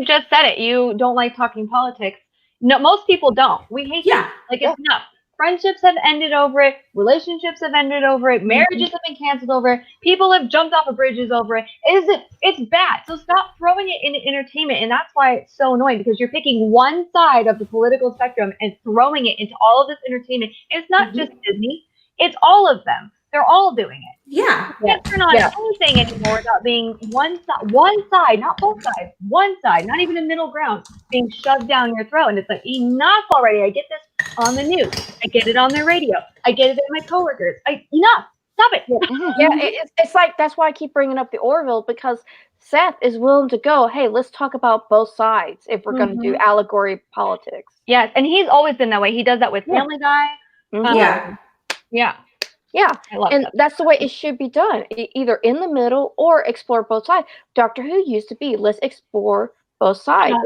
just said it. You don't like talking politics. No, most people don't. We hate it. Like it's enough. Friendships have ended over it. Relationships have ended over it. Marriages have been canceled over it. People have jumped off of bridges over it. It's bad. So stop throwing it into entertainment. And that's why it's so annoying, because you're picking one side of the political spectrum and throwing it into all of this entertainment. And it's not just Disney. It's all of them. They're all doing it. Yeah. You can't turn on anything anymore without being one side, not both sides, one side, not even a middle ground, being shoved down your throat. And it's like, enough already. I get this on the news. I get it on the radio. I get it in my coworkers. Enough. Stop it. It's like, that's why I keep bringing up the Orville, because Seth is willing to go, hey, let's talk about both sides if we're going to do allegory politics. Yes, and he's always been that way. He does that with Family Guy. Yeah, I love and that. that's the way it should be done, either in the middle or explore both sides. Doctor Who used to be, let's explore both sides,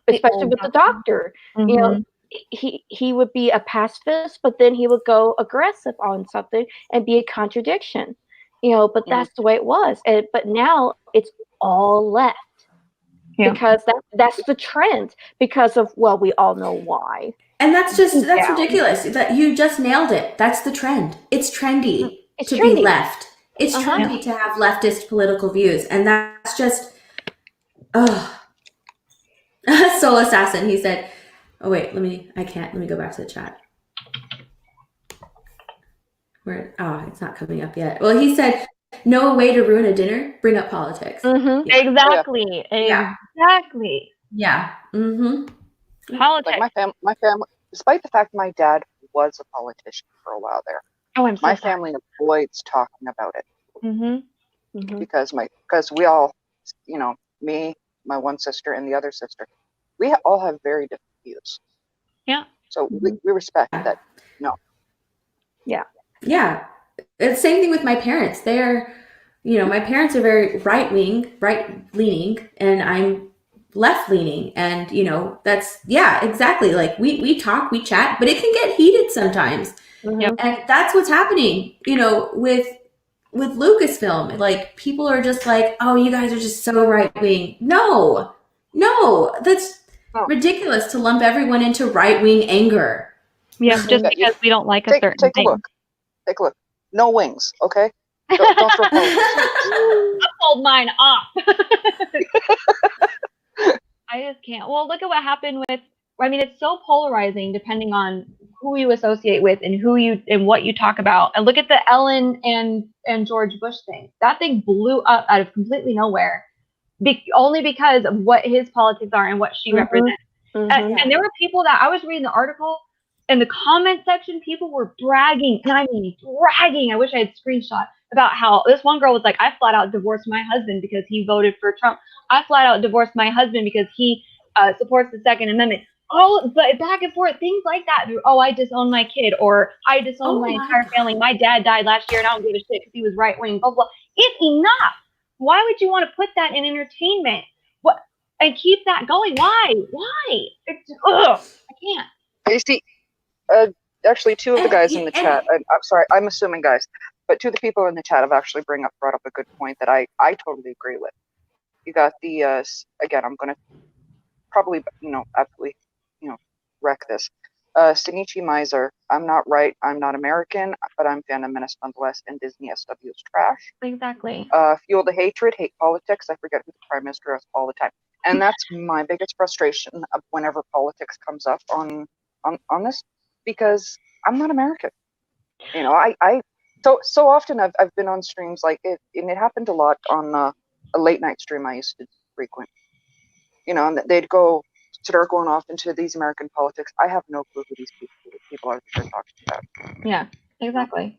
especially with the Doctor. You know, he would be a pacifist, but then he would go aggressive on something and be a contradiction. But that's the way it was. But now it's all left. Because that's the trend, because of, well, we all know why. And that's ridiculous. That you just nailed it. That's the trend. It's trendy to be left. It's trendy to have leftist political views. And that's just, Soul Assassin, he said, let me go back to the chat. It's not coming up yet. Well, he said, no way to ruin a dinner, bring up politics. Exactly. Exactly. Yeah. Politics. Like my family, despite the fact my dad was a politician for a while there, my family avoids talking about it. Because we all, me, my one sister, and the other sister, we all have very different views. Yeah. So we respect that. No. Yeah. Yeah. It's the same thing with my parents. They're, my parents are very right-leaning, and I'm left-leaning. And, that's, exactly. Like we talk, we chat, but it can get heated sometimes. And that's what's happening, with Lucasfilm. Like, people are just like, oh, you guys are just so right-wing. No, that's ridiculous to lump everyone into right-wing anger. Yeah, just because we don't like a certain thing. Take a look. No wings, okay? Don't throw politics. I pulled mine off. I just can't. Well, look at what happened with. I mean, it's so polarizing depending on who you associate with and who you and what you talk about. And look at the Ellen and George Bush thing. That thing blew up out of completely nowhere, only because of what his politics are and what she represents. And there were people that I was reading the article. In the comment section, people were bragging, and I mean bragging. I wish I had screenshot about how this one girl was like, I flat out divorced my husband because he voted for Trump. I flat out divorced my husband because he supports the Second Amendment. Oh, but back and forth, things like that. Oh, I disown my kid, or I disown my entire family. My dad died last year, and I don't give a shit because he was right wing. Blah blah. It's enough. Why would you want to put that in entertainment? What and keep that going? Why? It's I can't. You see, actually, two of the guys in the chat. I'm sorry, I'm assuming guys, but two of the people in the chat have actually brought up a good point that I totally agree with. You got the again. I'm gonna probably absolutely wreck this. Shinichi Miser. I'm not right. I'm not American, but I'm Fandom Menace nonetheless. And Disney SW is trash. Exactly. Fuel the hatred, hate politics. I forget who the prime minister is all the time, and that's my biggest frustration of whenever politics comes up on this, because I'm not American. I so often I've been on streams like it, and it happened a lot on a late night stream I used to frequent. And they'd start going off into these American politics. I have no clue who these people are that they're talking about. Yeah, exactly.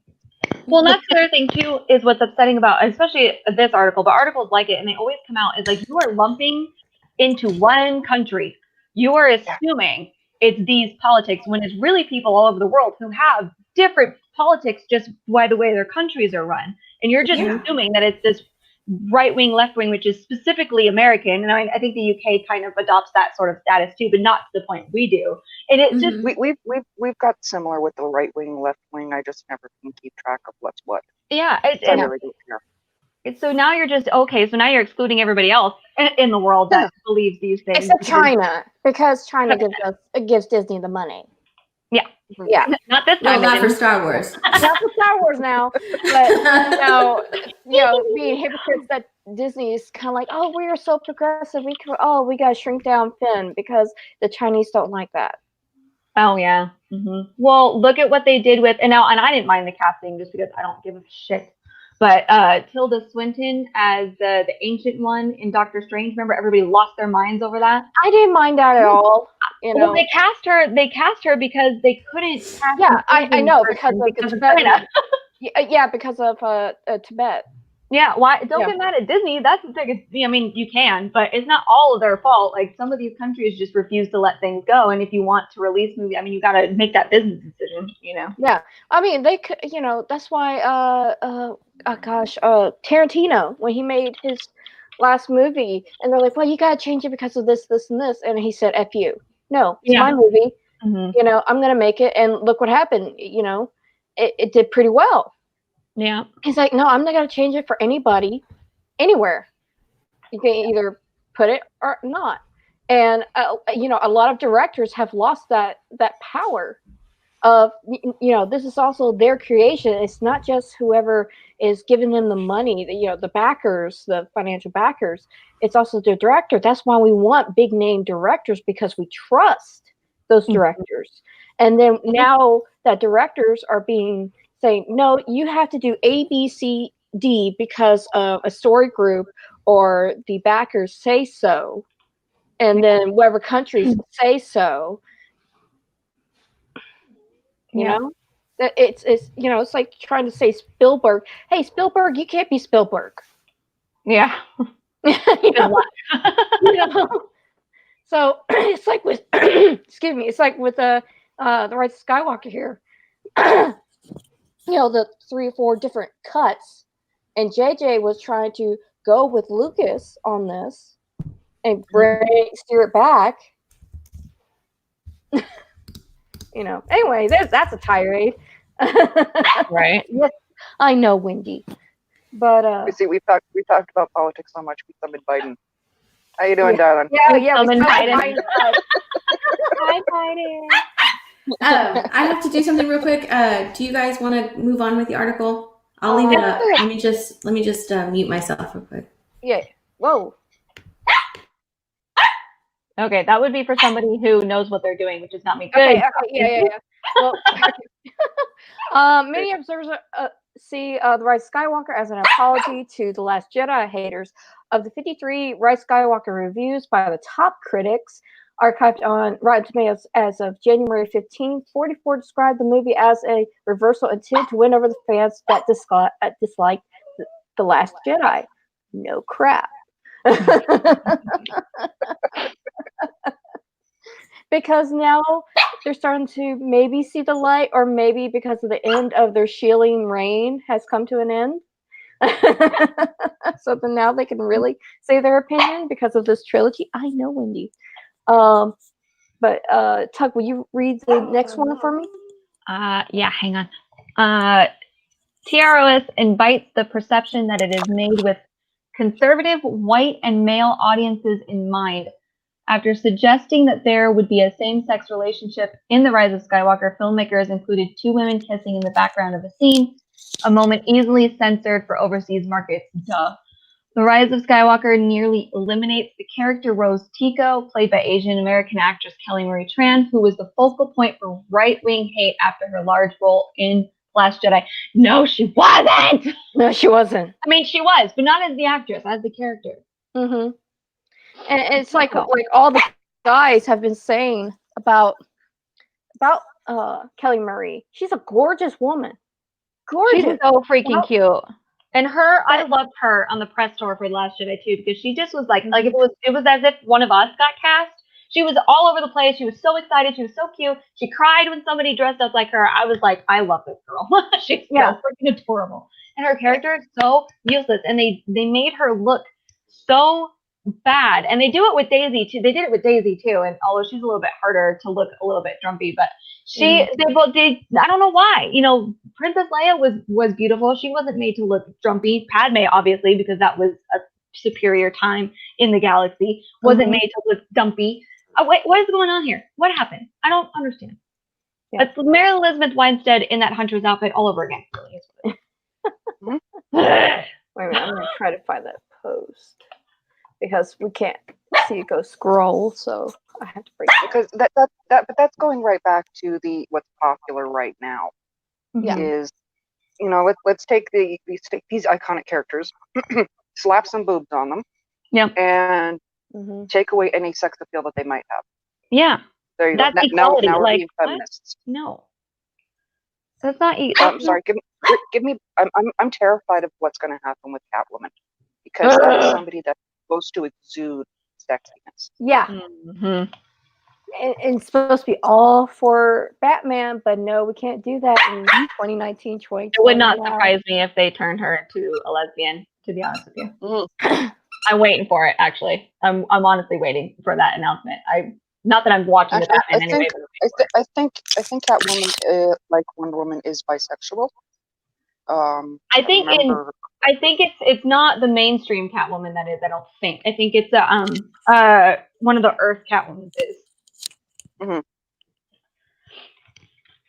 Well, that's the other thing too, is what's upsetting about, especially this article, but articles like it, and they always come out, is like you are lumping into one country. You are assuming it's these politics when it's really people all over the world who have different politics just by the way their countries are run. And you're just assuming that it's this right wing, left wing, which is specifically American. And I think the UK kind of adopts that sort of status too, but not to the point we do. And it's just we've got similar with the right wing, left wing. I just never can keep track of what's what. Yeah, I really don't care. So now you're just okay. So now you're excluding everybody else in the world that believes these things, except China, because China gives Disney the money. Yeah. Not this time. No, not for Star Wars. Not for Star Wars now, but being hypocrites that Disney is kind of like, oh, we are so progressive. We got to shrink down Finn because the Chinese don't like that. Oh yeah. Mm-hmm. Well, look at what they did with and I didn't mind the casting just because I don't give a shit. But Tilda Swinton as the ancient one in Doctor Strange. Remember, everybody lost their minds over that. I didn't mind that at all. Well, they cast her because they couldn't cast. Yeah, I know because of China. Because of Tibet. Yeah, why? Don't get mad at Disney. That's the thing. I mean, you can, but it's not all of their fault. Like some of these countries just refuse to let things go, and if you want to release movie, I mean, you got to make that business decision. Yeah, I mean, they could. That's why. Tarantino, when he made his last movie, and they're like, well, you got to change it because of this, this, and this, and he said, "F you." No, it's my movie. Mm-hmm. I'm gonna make it, and look what happened. It did pretty well. Yeah. He's like, no, I'm not going to change it for anybody, anywhere. You can either put it or not. And, a lot of directors have lost that power of, this is also their creation. It's not just whoever is giving them the money, the backers, the financial backers. It's also the director. That's why we want big name directors, because we trust those directors. And then now that directors are being saying, no, you have to do A, B, C, D because of a story group or the backers say so, and then whatever countries say so. It's like trying to say Spielberg. Hey, Spielberg, you can't be Spielberg. Yeah. So it's like with excuse me, it's like with the Rise of Skywalker here. The 3 or 4 different cuts, and JJ was trying to go with Lucas on this and steer it back. Anyway, that's a tirade. Right. Yes, I know, Wendy. But you see, we talked about politics so much. We summoned Biden. How you doing, darling? Yeah. Summoned Biden. Hi, Biden. I have to do something real quick. Do you guys want to move on with the article? I'll leave it up. Let me just mute myself real quick. Yeah. Whoa. Okay, that would be for somebody who knows what they're doing, which is not me. Good. Okay. Yeah. Well, many observers see The Rise of Skywalker as an apology to The Last Jedi haters. Of the 53 Rise of Skywalker reviews by the top critics archived on Rotten Tomatoes as of January 15, 44 described the movie as a reversal intended to win over the fans that disliked The Last Jedi. No crap. Because now they're starting to maybe see the light, or maybe because of the end of their shielding reign has come to an end. So then now they can really say their opinion because of this trilogy. I know, Wendy. But Tug, will you read the next one for me? Yeah, hang on. TROS invites the perception that it is made with conservative, white, and male audiences in mind. After suggesting that there would be a same-sex relationship in The Rise of Skywalker, filmmakers included 2 women kissing in the background of the scene, a moment easily censored for overseas markets. Duh. The Rise of Skywalker nearly eliminates the character Rose Tico, played by Asian-American actress Kelly Marie Tran, who was the focal point for right-wing hate after her large role in Last Jedi. No, she wasn't! No, she wasn't. I mean, she was, but not as the actress, as the character. Mm-hmm. And it's like all the guys have been saying about Kelly Marie. She's a gorgeous woman. Gorgeous. She's so freaking cute. And I loved her on the press tour for Last Jedi too, because she just was like it was as if one of us got cast. She was all over the place. She was so excited. She was so cute. She cried when somebody dressed up like her. I was like, I love this girl. She's so freaking adorable. And her character is so useless. And they made her look so bad. And they do it with Daisy too. They did it with Daisy too. And although she's a little bit harder to look a little bit drumpy, but they both did. I don't know why. Princess Leia was beautiful. She wasn't made to look drumpy. Padme, obviously, because that was a superior time in the galaxy, wasn't made to look dumpy. Wait, what is going on here? What happened? I don't understand. Yeah. It's Mary Elizabeth Winstead in that Hunter's outfit all over again. Wait a minute, I'm gonna try to find that post because we can't see it go scroll, so I have to break it. Because but that's going right back to what's popular right now. Yeah. Is let's take these iconic characters, slap some boobs on them, and take away any sex appeal that they might have. Yeah, there you that's go. Equality. Now we're being feminists. What? No, that's not. I'm sorry. Give me. I'm terrified of what's going to happen with Catwoman, because that's somebody that's supposed to exude sexiness. Yeah. And it's supposed to be all for Batman, but no, we can't do that in 2019, 2020. It would not surprise me if they turned her into a lesbian, to be honest with you. I'm waiting for it, actually. I'm honestly waiting for that announcement. Not that I'm watching the Batman anyway. I think Catwoman, like Wonder Woman, is bisexual. I think it's not the mainstream Catwoman that is. I don't think. I think it's one of the Earth Catwomans is.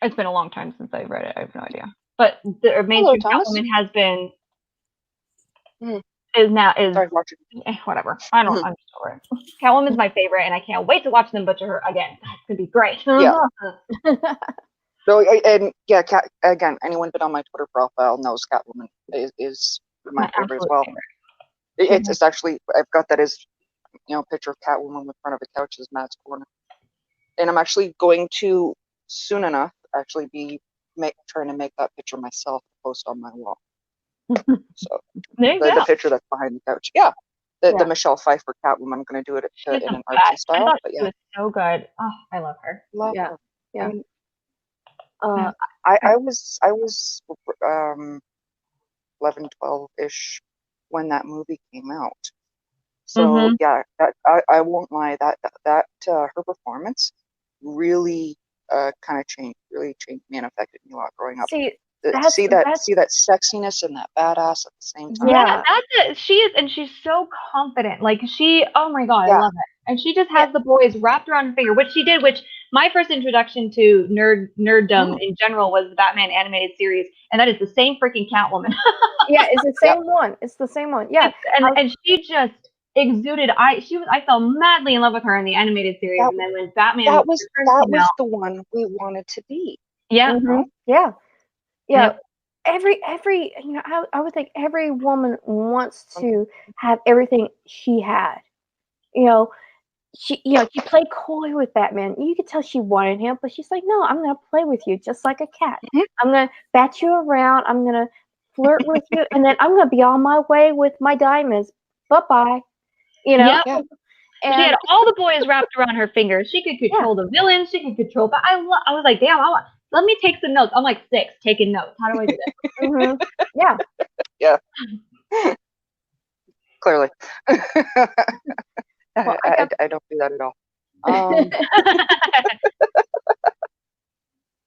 It's been a long time since I've read it. I have no idea. But the mainstream Catwoman has been is whatever. I don't. I'm just over it. Catwoman's my favorite, and I can't wait to watch them butcher her again. It's gonna be great. Yeah. So again, anyone been on my Twitter profile knows Catwoman is my favorite as well. It's actually, I've got that as picture of Catwoman in front of a couch as Matt's corner, and I'm actually going to soon enough actually be trying to make that picture myself to post on my wall. So the picture that's behind the couch, the Michelle Pfeiffer Catwoman. I'm going to do it in an artsy style. But she was so good. Oh, I love her. Love her. Yeah. I was 11, 12-ish when that movie came out. So I won't lie, that her performance really kind of changed me and affected me a lot growing up. See that sexiness and that badass at the same time. Yeah, that's it. She is, and she's so confident. Like oh my god, I love it. And she just has the boys wrapped around her finger, which she did, which my first introduction to nerddom in general was the Batman animated series, and that is the same freaking Catwoman. Yeah, it's the same one. It's the same one. Yeah, and she just exuded. I fell madly in love with her in the animated series, and then when Batman That was came out, the one we wanted to be. yeah, yeah. Yep. Every you know, I would think every woman wants to have everything she had. You know, she played coy with Batman. You could tell she wanted him, but she's like, no, I'm gonna play with you just like a cat. I'm gonna bat you around. I'm gonna flirt with you, and then I'm gonna be on my way with my diamonds. Bye-bye. You know. Yep. Yeah. And She had all the boys wrapped around her fingers. She could control the villains. She could control. But I was like, damn, let me take some notes. I'm like 6, taking notes. How do I do this? Yeah. Yeah. Clearly. Well, I don't do that at all.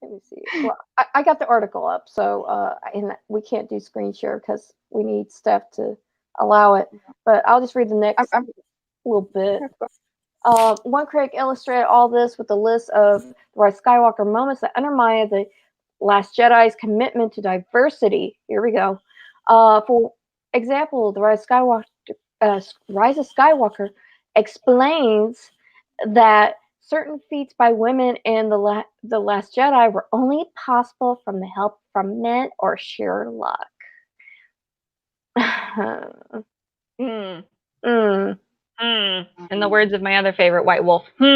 Let me see. Well, I got the article up, so and we can't do screen share because we need Steph to allow it. But I'll just read the next little bit. One critic illustrated all this with a list of the Rise of Skywalker moments that undermine the Last Jedi's commitment to diversity. Here we go. For example, the Rise of Skywalker explains that certain feats by women in the Last Jedi were only possible from the help from men or sheer luck. In the words of my other favorite, White Wolf. Yeah.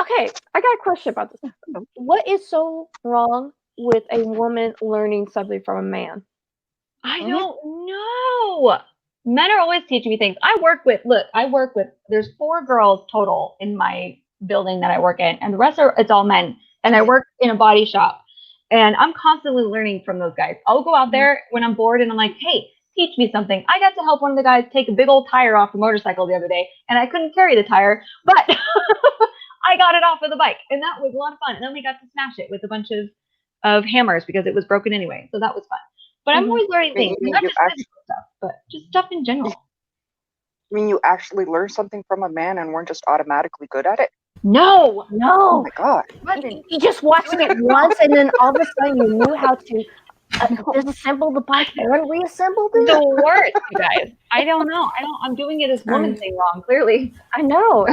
Okay, I got a question about this. What is so wrong with a woman learning something from a man? I don't know. Men are always teaching me things. There's 4 girls total in my building that I work in, and the rest it's all men. And I work in a body shop, and I'm constantly learning from those guys. I'll go out there when I'm bored, and I'm like, hey, teach me something. I got to help one of the guys take a big old tire off a motorcycle the other day, and I couldn't carry the tire, but I got it off of the bike, and that was a lot of fun. And then we got to smash it with a bunch of hammers because it was broken anyway, so that was fun. But I'm always learning things, not just physical stuff, but just stuff in general. I mean, you actually learned something from a man and weren't just automatically good at it? No. Oh my god. You just watched it once, and then all of a sudden you knew how to disassemble the bike and reassemble it. The worst, you guys. I don't know. I'm doing it as woman thing wrong, clearly. I know.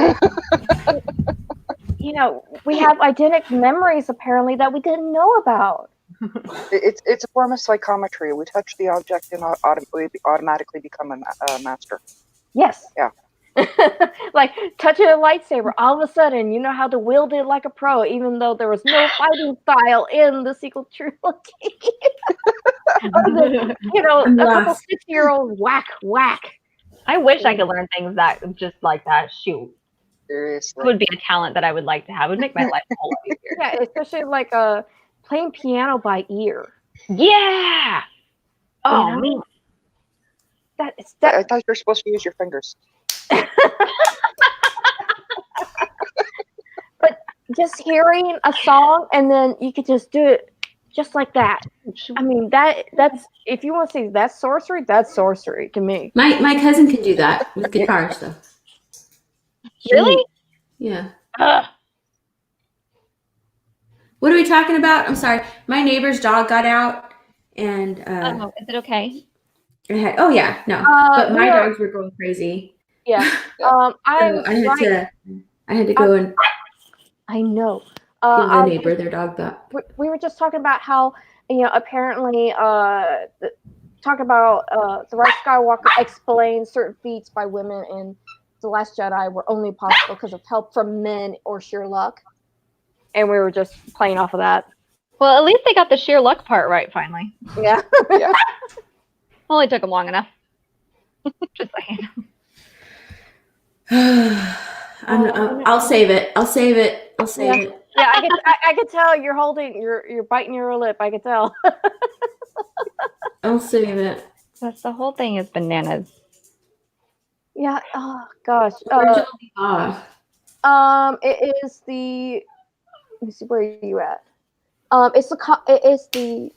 You know, we have eidetic memories apparently that we didn't know about. It's a form of psychometry. We touch the object and we automatically become a master. Yes. Yeah. Like touching a lightsaber, all of a sudden you know how to wield it like a pro, even though there was no fighting style in the sequel trilogy. You know, a couple 6-year-old whack. I wish I could learn things that just like that. Shoot. Seriously. It would be a talent that I would like to have. It would make my life a whole lot easier. Yeah, especially like playing piano by ear. Yeah. Oh You know? man. I thought you were supposed to use your fingers. But just hearing a song and then you could just do it just like that. I mean, that's if you want to say that's sorcery to me. My cousin can do that with guitar stuff. Really? Yeah. What are we talking about? I'm sorry. My neighbor's dog got out, and is it okay? oh yeah, no. But my dogs were going crazy. Yeah. I had to go and I know. give the neighbor their dog back. We were just talking about how, you know, apparently talk about the Rise of Skywalker explains certain feats by women in The Last Jedi were only possible because of help from men or sheer luck. And we were just playing off of that. Well, at least they got the sheer luck part right finally. Yeah. Yeah. Only took them long enough. Just saying. I'll save it. I'll save it. Yeah, I could tell you're biting your lip. I could tell. I'll save it. That's the whole thing is bananas. Yeah. Oh gosh. It is the. Let me see. Where are you at? It's the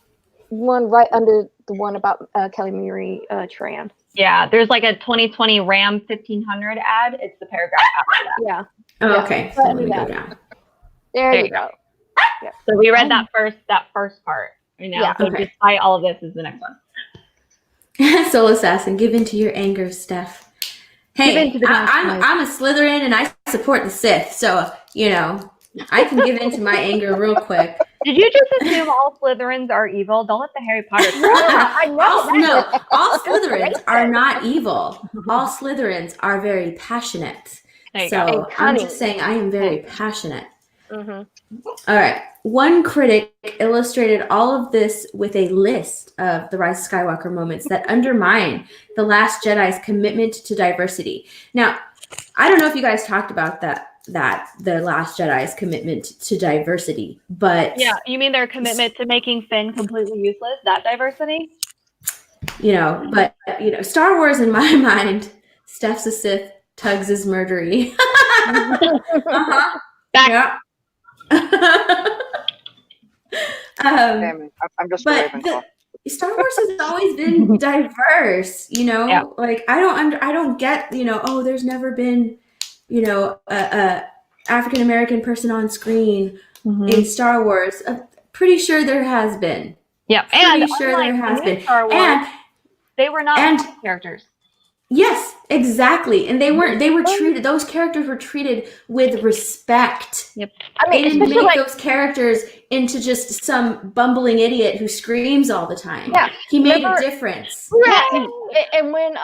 one right under the one about Kelly Marie Tran. Yeah, there's like a 2020 Ram 1500 ad. It's the paragraph after that. Yeah. Oh, Yeah. okay. So Right let me under go that. down. There There you you go. So we read that first part right now. Yeah. So Okay. despite all of this is the next one. Soul Assassin, give in to your anger, Steph. Give Hey, in to the I'm a Slytherin and I support the Sith, so I can give in to my anger real quick. Did you just assume all Slytherins are evil? Don't let the Harry Potter. I know. All Slytherins are not evil. All Slytherins are very passionate. There you So go. And I'm cunning. just saying I am very passionate. Mm-hmm. All right. One critic illustrated all of this with a list of the Rise of Skywalker moments that undermine The Last Jedi's commitment to diversity. Now, I don't know if you guys talked about that The Last Jedi's commitment to diversity, but Yeah, you mean their commitment to making Finn completely useless? That diversity? Star Wars in my mind, Steph's a Sith, Tugs is murdery. Uh-huh. Back. Yeah. Damn it. I'm just a But Ravenclaw. Star Wars has always been diverse, Yeah. Like I don't get, oh, there's never been, a African American person on screen in Star Wars. Pretty sure there has been. Yeah, Pretty and sure there has been. Star Wars, And they were not and- characters. yes, exactly. And they were treated, those characters were treated with respect. Yep. I They mean, didn't especially make like those characters into just some bumbling idiot who screams all the time. Yeah. He made Remember- a difference. Right. And when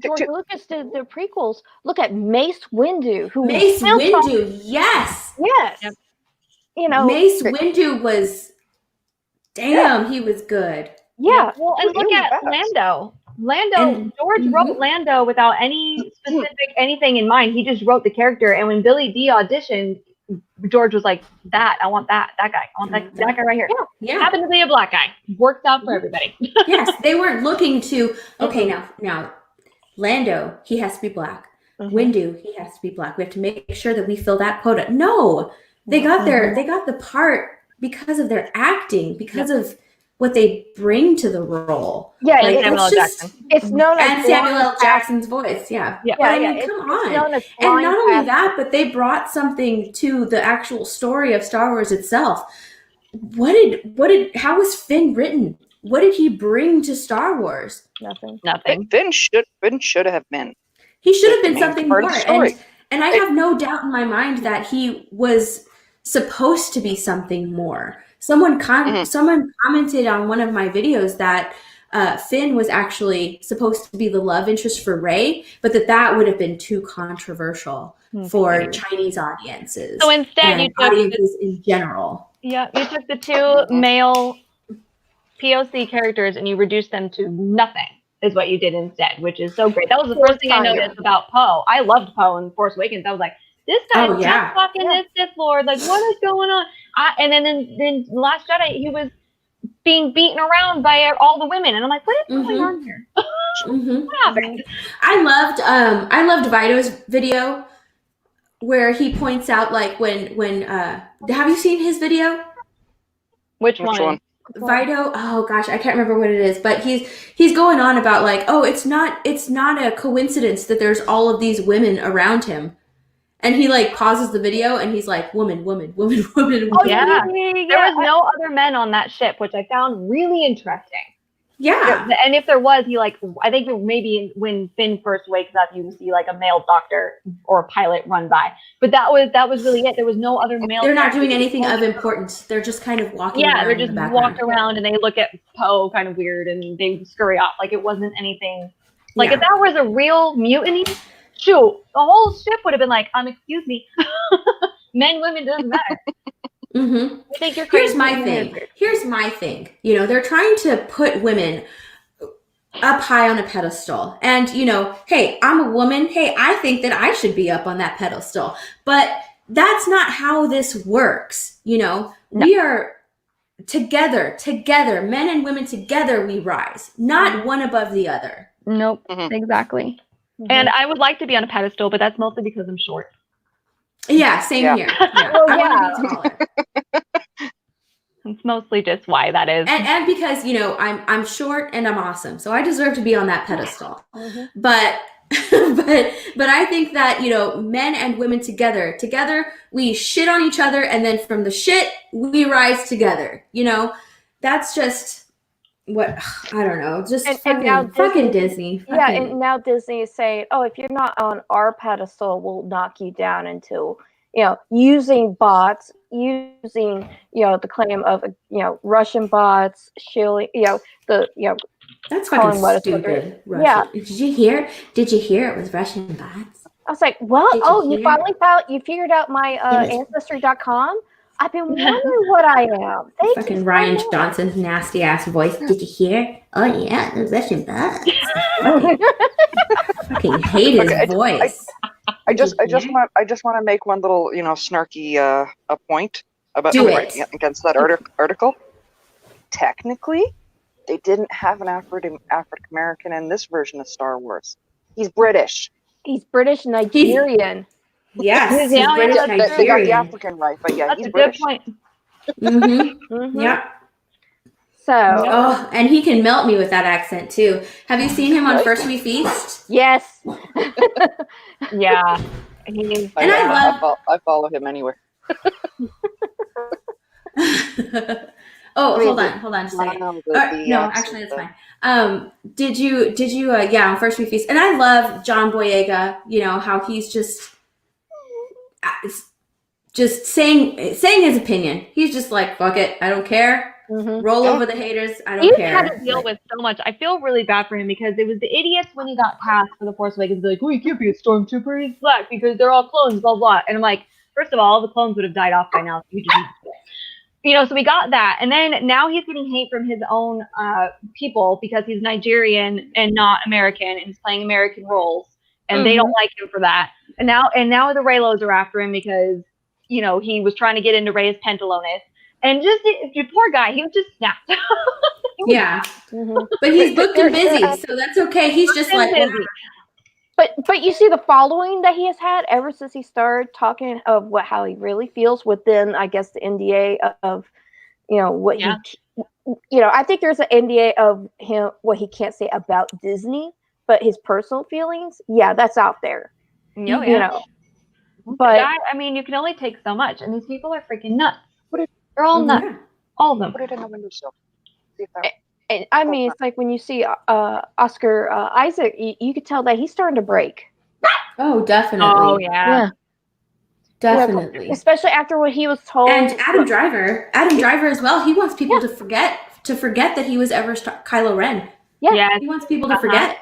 George to- Lucas did the prequels, look at Mace Windu, who was Mace still talking- Windu, yes. Yes. Yep. Mace Windu was, damn, he was good. Yeah. Well, and look Really at fast. Lando. And- George wrote Lando without any specific anything in mind. He just wrote the character. And when Billy D auditioned, George was like, I want that guy. I want that guy right here. Yeah. Happened to be a black guy. Worked out for everybody. Yes, they weren't looking to, okay, now, Lando, he has to be black. Windu, he has to be black. We have to make sure that we fill that quota. No, they got the part because of their acting, because of what they bring to the role. Yeah, Like, it's Samuel L. Jackson. It's known as And Samuel L. Jackson's voice, yeah. Yeah. But I Yeah, mean, it's come on. known as And blind not only casting. that, but they brought something to the actual story of Star Wars itself. How was Finn written? What did he bring to Star Wars? Nothing. Finn should have been. He should have The been main something part more. of the story. And I have no doubt in my mind that he was supposed to be something more. Someone commented on one of my videos that Finn was actually supposed to be the love interest for Rey, but that would have been too controversial for Chinese audiences. So instead, and you took audiences in general. you took the two male POC characters and you reduced them to nothing. Is what you did instead, which is so great. That was the first thing I noticed about Poe. I loved Poe in Force Awakens. I was like, this guy's just fucking this Sith Lord. Like, what is going on? And then in Last Jedi, he was being beaten around by all the women, and I'm like, what is going on here? What happened? I loved Vito's video where he points out, like, when have you seen his video? Which one? Vito, oh gosh, I can't remember what it is, but he's going on about, like, oh, it's not a coincidence that there's all of these women around him. And he, like, pauses the video and he's like, woman. Oh, yeah. There was no other men on that ship, which I found really interesting. Yeah. And if there was, I think maybe when Finn first wakes up, you see like a male doctor or a pilot run by. But that was really it. There was no other male. They're not doing anything of importance. They're just kind of walking around. Yeah, they're just in the background. walk around and they look at Poe kind of weird and they scurry off. Like it wasn't anything. Like if that was a real mutiny, shoot, the whole ship would have been like, excuse me. Men, women, doesn't matter. Mm-hmm. I think you're crazy. Here's my thing. They're trying to put women up high on a pedestal. And, hey, I'm a woman. Hey, I think that I should be up on that pedestal. But that's not how this works. No. We are together, men and women together, we rise, not one above the other. Nope, exactly. And I would like to be on a pedestal, but that's mostly because I'm short. Yeah, same here. Yeah. Well, I want to be taller. It's mostly just why that is. And because, you know, I'm short and I'm awesome. So I deserve to be on that pedestal. Mhm. But but I think that, you know, men and women together we shit on each other, and then from the shit we rise together. You know, that's just what I don't know. Just And now fucking Disney. Yeah, Fucking, and now Disney is saying, "Oh, if you're not on our pedestal, we'll knock you down into, you know, using bots, using, you know, the claim of, you know, Russian bots, shilling, you know, that's calling fucking what it's stupid. what they're- Russian. Did you hear? Did you hear it was Russian bots? I was like, "What? Did you Oh, you hear? finally figured out my ancestry.com? I've been wondering what I am. Thank you Fucking so Ryan much." Johnson's nasty ass voice. Did you hear? Oh yeah, the Russian bots. Fucking hate his Okay, voice. I just want to make one little, you know, snarky a point about Do it. against that article. Technically, they didn't have an African American in this version of Star Wars. He's British. He's British Nigerian. Yes, he's Yeah, British that's They got the Nigerian. African right, but yeah, That's he's a British. good point. Mm-hmm. Mhm. Yep. So, Oh, and he can melt me with that accent too. Have you seen him on Right. First We Feast? yes. Yeah. He's, And I follow him anywhere. Oh, I mean, hold on just a second. no, No, actually that's fine. Did you on First We Feast? And I love John Boyega, you know, how he's just saying his opinion. He's just like, fuck it, I don't care. Mhm. Roll Yeah. over the haters, I don't he's care. had to deal with so much. I feel really bad for him because it was the idiots when he got cast for The Force Awakens. Like, oh, he can't be a stormtrooper. He's black because they're all clones, blah, blah. And I'm like, first of all, the clones would have died off by now. So you just, you know, so we got that. And then now he's getting hate from his own people because he's Nigerian and not American and he's playing American roles. And they don't like him for that. And now the Reylos are after him because, you know, he was trying to get into Rey's Pantalones. And just, your poor guy, he was just snapped. Yeah. Mhm. But he's booked and busy, so that's okay. He's just like, busy. But you see the following that he has had ever since he started talking of how he really feels within, I guess, the NDA of, you know, what Yeah. you know, I think there's an NDA of him what he can't say about Disney, but his personal feelings, yeah, that's out there. Oh, You yeah. know. But I mean, you can only take so much, and these people are freaking nuts. Put it- They're all nuts, yeah. all of them. Put it in the windowsill. See if that. and, I mean, it's like when you see Oscar Isaac, you could tell that he's starting to break. Oh, definitely. Oh yeah. Definitely. Especially after what he was told. And Adam Driver as well. He wants people to forget that he was ever Kylo Ren. Yeah. He wants people to forget.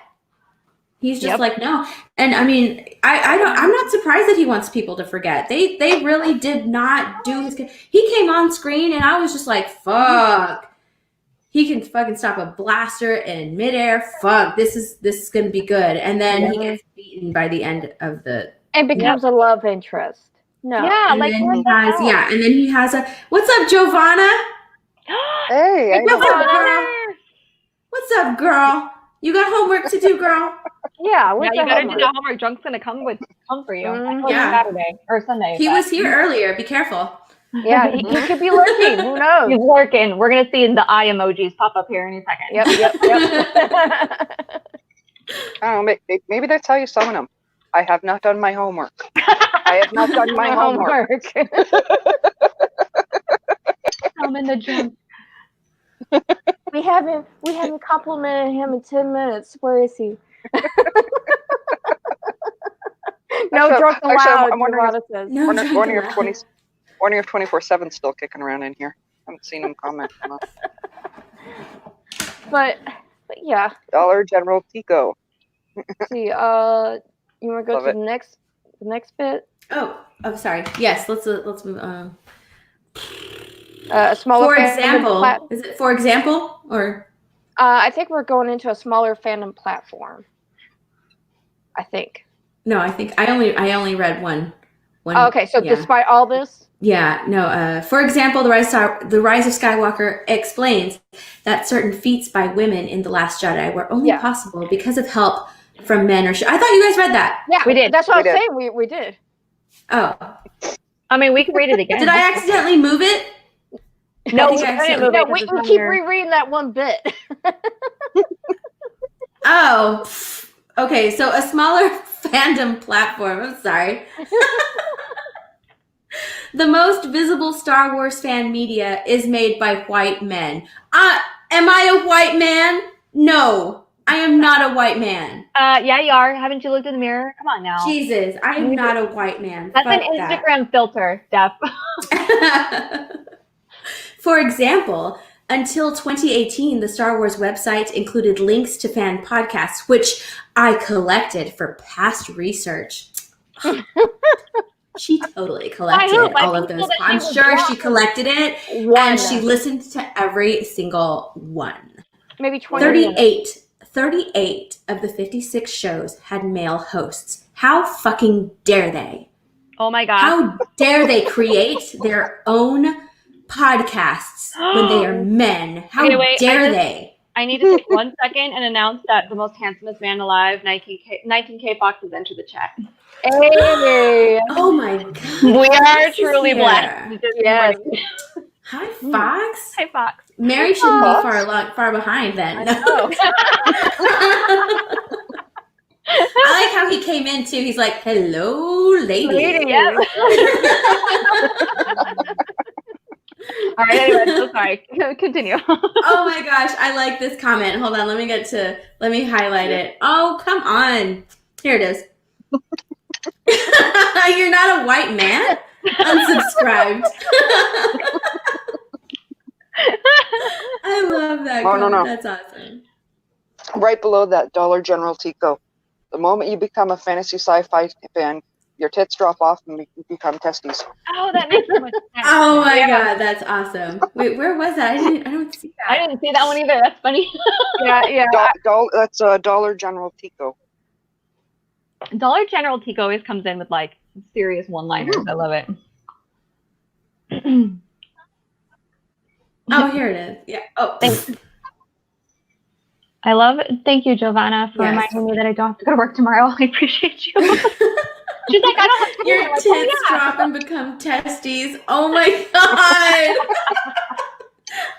He's just like, no. And I mean, I'm not surprised that he wants people to forget. They really did not do his. He came on screen and I was just like, fuck. He can fucking stop a blaster in midair. Fuck, this is gonna be good. And then he gets beaten by the end of the. And becomes a love interest. No. Yeah, And like then what he the has hell? and then he has a. What's up, Giovanna? Hey, I know. What's up, girl? What's up, girl? You got homework to do, girl? Yeah, Yeah, you better do that homework. Drunk's gonna come for you. Mhm. Yeah. Saturday or Sunday. He was here earlier. Be careful. Yeah, he could be lurking. Who knows? He's lurking. We're gonna see the eye emojis pop up here in a second. Yep. I don't know, maybe that's how you summon him. I have not done my homework. I have not done my homework. I'm in the drunk. We haven't complimented him in 10 minutes. Where is he? No drunk allowed. I'm wondering Giovanna says. No, wondering if 24/7's still kicking around in here. I haven't seen him comment. But yeah. Dollar General Tico. See, you want to go Love to it. the next bit? Oh, sorry. Yes, let's move on. A smaller. For fandom example, is it for example or? I think we're going into a smaller fandom platform. I think. No, I think I only read one. Oh, okay, so yeah. despite all this. Yeah, no. For example, the Rise of Skywalker explains that certain feats by women in The Last Jedi were only possible because of help from men or. I thought you guys read that. Yeah, we did. That's what We I'm did. saying. We did. Oh, I mean, we can read it again. did I accidentally move it? No, I we think I've couldn't seen- move No, it 'cause we it's can on keep your- rereading that one bit. Oh, okay. So a smaller fandom platform. I'm sorry. The most visible Star Wars fan media is made by white men. Am I a white man? No, I am not a white man. Yeah, you are. Haven't you looked in the mirror? Come on now. Jesus, I am not a white man. That's an Fuck that. Instagram filter, Steph. For example, until 2018, the Star Wars website included links to fan podcasts, which I collected for past research. She totally collected By all of people those. that she I'm was sure blocked. she collected it, One. and she listened to every single one. Maybe 20. 38 of the 56 shows had male hosts. How fucking dare they? Oh my gosh. How dare they create their own podcasts when they are men? How Okay, wait, dare they? I need to take 1 second and announce that the most handsomest man alive, 19K Fox, has entered the chat. Hey. Oh my god. We are Fox is truly here. blessed. Yes. Hi, Fox. Hi, Fox. Mary shouldn't be Fox. far behind then. Oh. I like how he came in too. He's like, "Hello, lady." Yep. All right, anyway, so sorry. Continue. Oh my gosh, I like this comment. Hold on, let me highlight it. Oh, come on. Here it is. You're not a white man? Unsubscribed. I love that Oh, no, comment. no. That's awesome. Right below that, Dollar General Tico. The moment you become a fantasy sci-fi fan, your tits drop off and become testes. Oh, that makes so much sense. Oh my Yeah. god, that's awesome. Wait, where was that? I don't see I that. didn't see that one either. That's funny. Yeah. That's Dollar General Tico. Dollar General Tico always comes in with like serious one-liners. I love it. Oh, here it is. Yeah. Oh, Thanks. I love it. Thank you, Giovanna, for Yes. reminding me that I don't have to go to work tomorrow. I appreciate you. She's like, I don't have to do it. Your I'm like, tits oh, yeah. drop and become testes. Oh my god.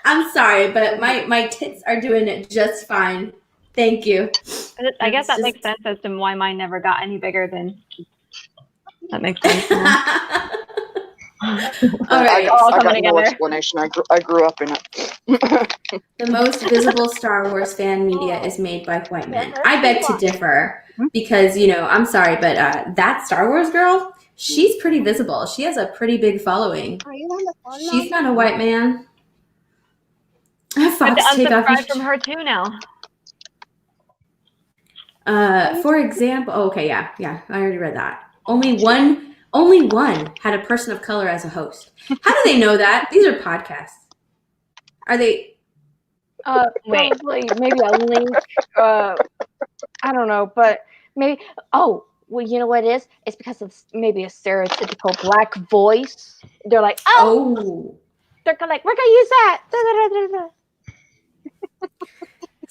I'm sorry, but my tits are doing it just fine. Thank you. I guess that It's makes just- sense as to why mine never got any bigger than. That makes sense. now. All I right. all got coming no together. explanation. I grew up in it. The most visible Star Wars fan media is made by white men. I beg to differ because, I'm sorry, but that Star Wars girl, she's pretty visible. She has a pretty big following. Are you on the phone now? She's not a white man. I have Fox, to take off unsubscribe your- from her too now. For example, okay, yeah, I already read that. Only one had a person of color as a host. How do they know that? These are podcasts. Are they? Wait. Probably maybe a link. I don't know, but maybe. Oh, well, you know what it is? It's because of maybe a stereotypical black voice. They're like, Oh, they're like, we're gonna use that. Da, da, da, da, da.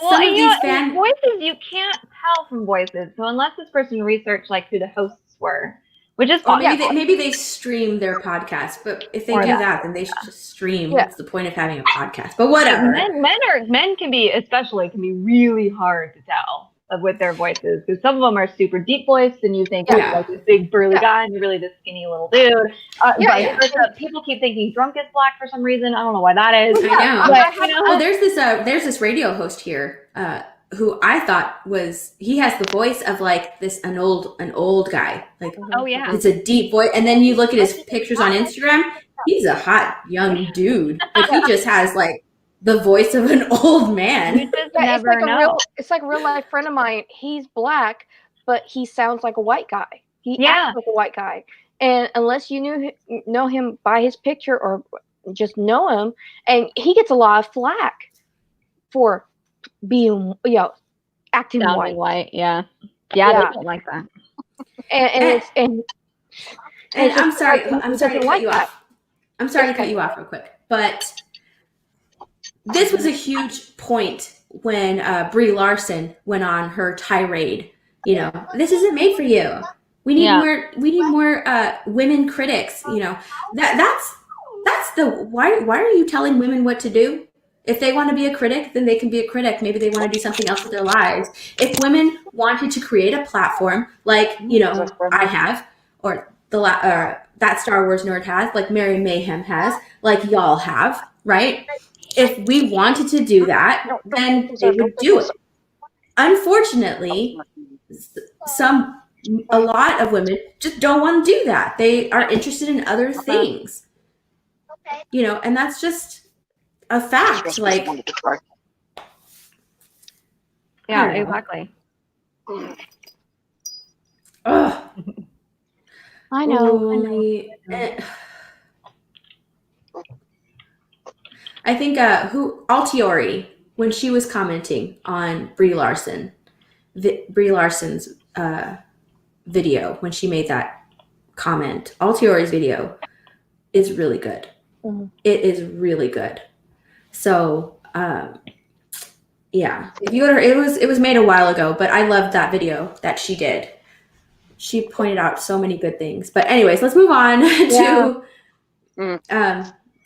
Well, some of and these and voices you can't tell from voices. So unless this person researched like who the hosts were, which is or possible. maybe they stream their podcast. But if they Or do that. that, then they should just stream. Yeah. What's the point of having a podcast? But whatever. Men can be really hard to tell with their voices because some of them are super deep voiced and you think Yeah. it's like this big burly guy and you're really this skinny little dude. Yeah. People keep thinking drunk is black for some reason. I don't know why that is. I know. But, There's this radio host here who I thought he has the voice of like an old guy. Like, oh yeah. it's a deep voice. And then you look at his pictures on Instagram, he's a hot young dude. Like he just has like the voice of an old man. You just Yeah, never know. It's like a real life friend of mine. He's black, but he sounds like a white guy. He acts like a white guy. And unless you know him by his picture or just know him, and he gets a lot of flack for being, acting Sounding white. Yeah, Yeah. they don't like that. And I'm sorry. he I'm sorry to doesn't cut like you that. off. I'm sorry to cut you off real quick, but this was a huge point when Brie Larson went on her tirade. This isn't made for you. We need more. We need more women critics. That's that's the why are you telling women what to do? If they want to be a critic, then they can be a critic. Maybe they want to do something else with their lives. If women wanted to create a platform like, I have, or that Star Wars nerd has, like Mary Mayhem has, like y'all have, right? If we wanted to do that, then they would do it. Unfortunately, a lot of women just don't want to do that. They are interested in other things, and that's just a fact. Like, yeah, exactly. Ugh. I know. I think Altiori, when she was commenting on Brie Larson's video, when she made that comment, Altiori's video is really good. Mm-hmm. It is really good. So yeah, if you go to her, it was made a while ago, but I loved that video that she did. She pointed out so many good things. But anyways, let's move on to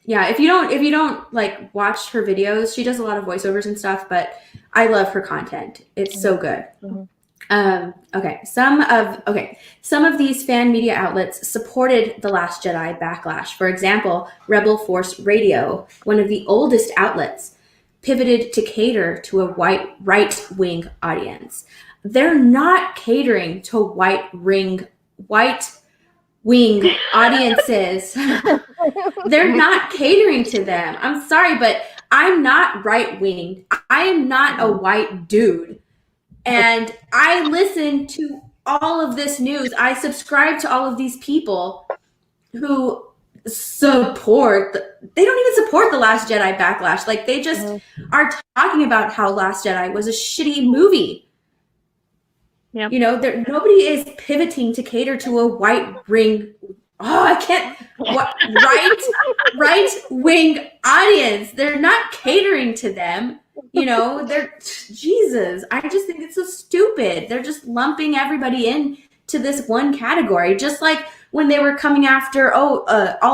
if you don't like watch her videos, she does a lot of voiceovers and stuff, but I love her content. It's so good. Okay. Some of these fan media outlets supported The Last Jedi backlash. For example, Rebel Force Radio, one of the oldest outlets, pivoted to cater to a right-wing audience. They're not catering to white-wing audiences. They're not catering to them. I'm sorry, but I'm not right-wing. I am not a white dude. And I listen to all of this news. I subscribe to all of these people who support they don't even support The Last Jedi backlash. Like, they just are talking about how Last Jedi was a shitty movie. Yep. Nobody is pivoting to cater to a right-wing right-wing audience. They're not catering to them. They're Jesus. I just think it's so stupid. They're just lumping everybody in to this one category, just like when they were coming after all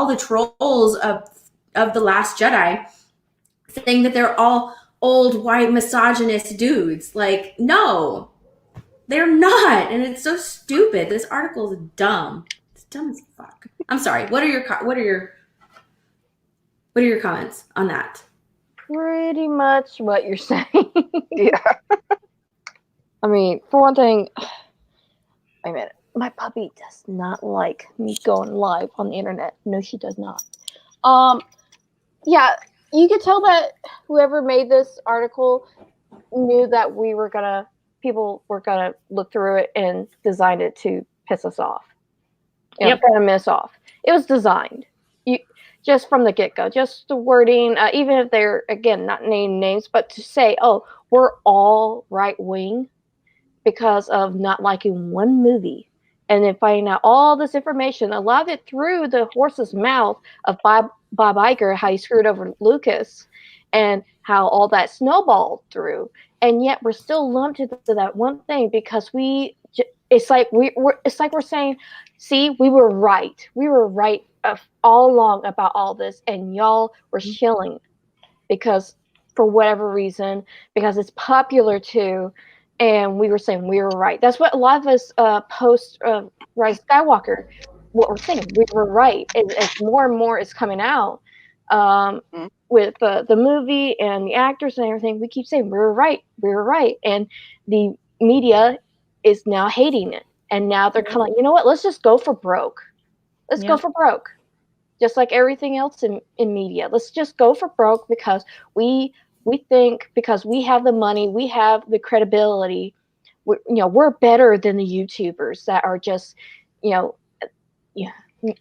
the trolls of The Last Jedi, saying that they're all old white misogynist dudes. Like, no, they're not, and it's so stupid. This article is dumb. It's dumb as fuck. I'm sorry. What are your comments on that? Pretty much what you're saying. Yeah. I mean, for one thing, wait a minute. My puppy does not like me going live on the internet. No, she does not. Yeah, you could tell that whoever made this article knew that people were gonna look through it and designed it to piss us off. Kind of miss off. It was designed. Just from the get-go, just the wording, even if they're, again, not naming names, but to say, oh, we're all right-wing because of not liking one movie, and then finding out all this information, a lot of it through the horse's mouth of Bob Iger, how he screwed over Lucas, and how all that snowballed through, and yet we're still lumped into that one thing because it's like we're saying, see, we were right all along about all this, and y'all were shilling because for whatever reason, because it's popular too, and we were saying we were right. That's what a lot of us post Rise of Skywalker, what we're saying, we were right. As more and more is coming out with the movie and the actors and everything, we keep saying we were right, and the media is now hating it, and now they're kind of like, you know what, let's just go for broke. Let's go for broke. Just like everything else in media. Let's just go for broke because we think because we have the money, we have the credibility, we're better than the YouTubers that are just,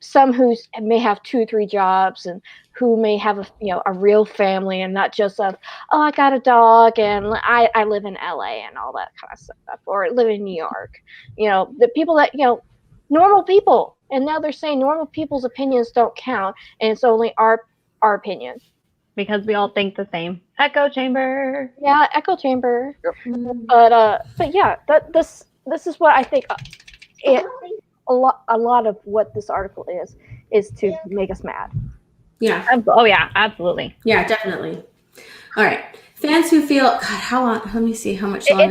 some who may have 2 or 3 jobs and who may have a real family and not just I got a dog and I live in LA and all that kind of stuff, or live in New York. The people that, normal people. And now they're saying normal people's opinions don't count, and it's only our opinion. Because we all think the same. Echo chamber. Yeah, echo chamber. Yep. But yeah, this is what I think. A lot of what this article is to make us mad. Yeah. Oh yeah, absolutely. Yeah, definitely. All right. Fans who feel God, how long? Let me see how much longer.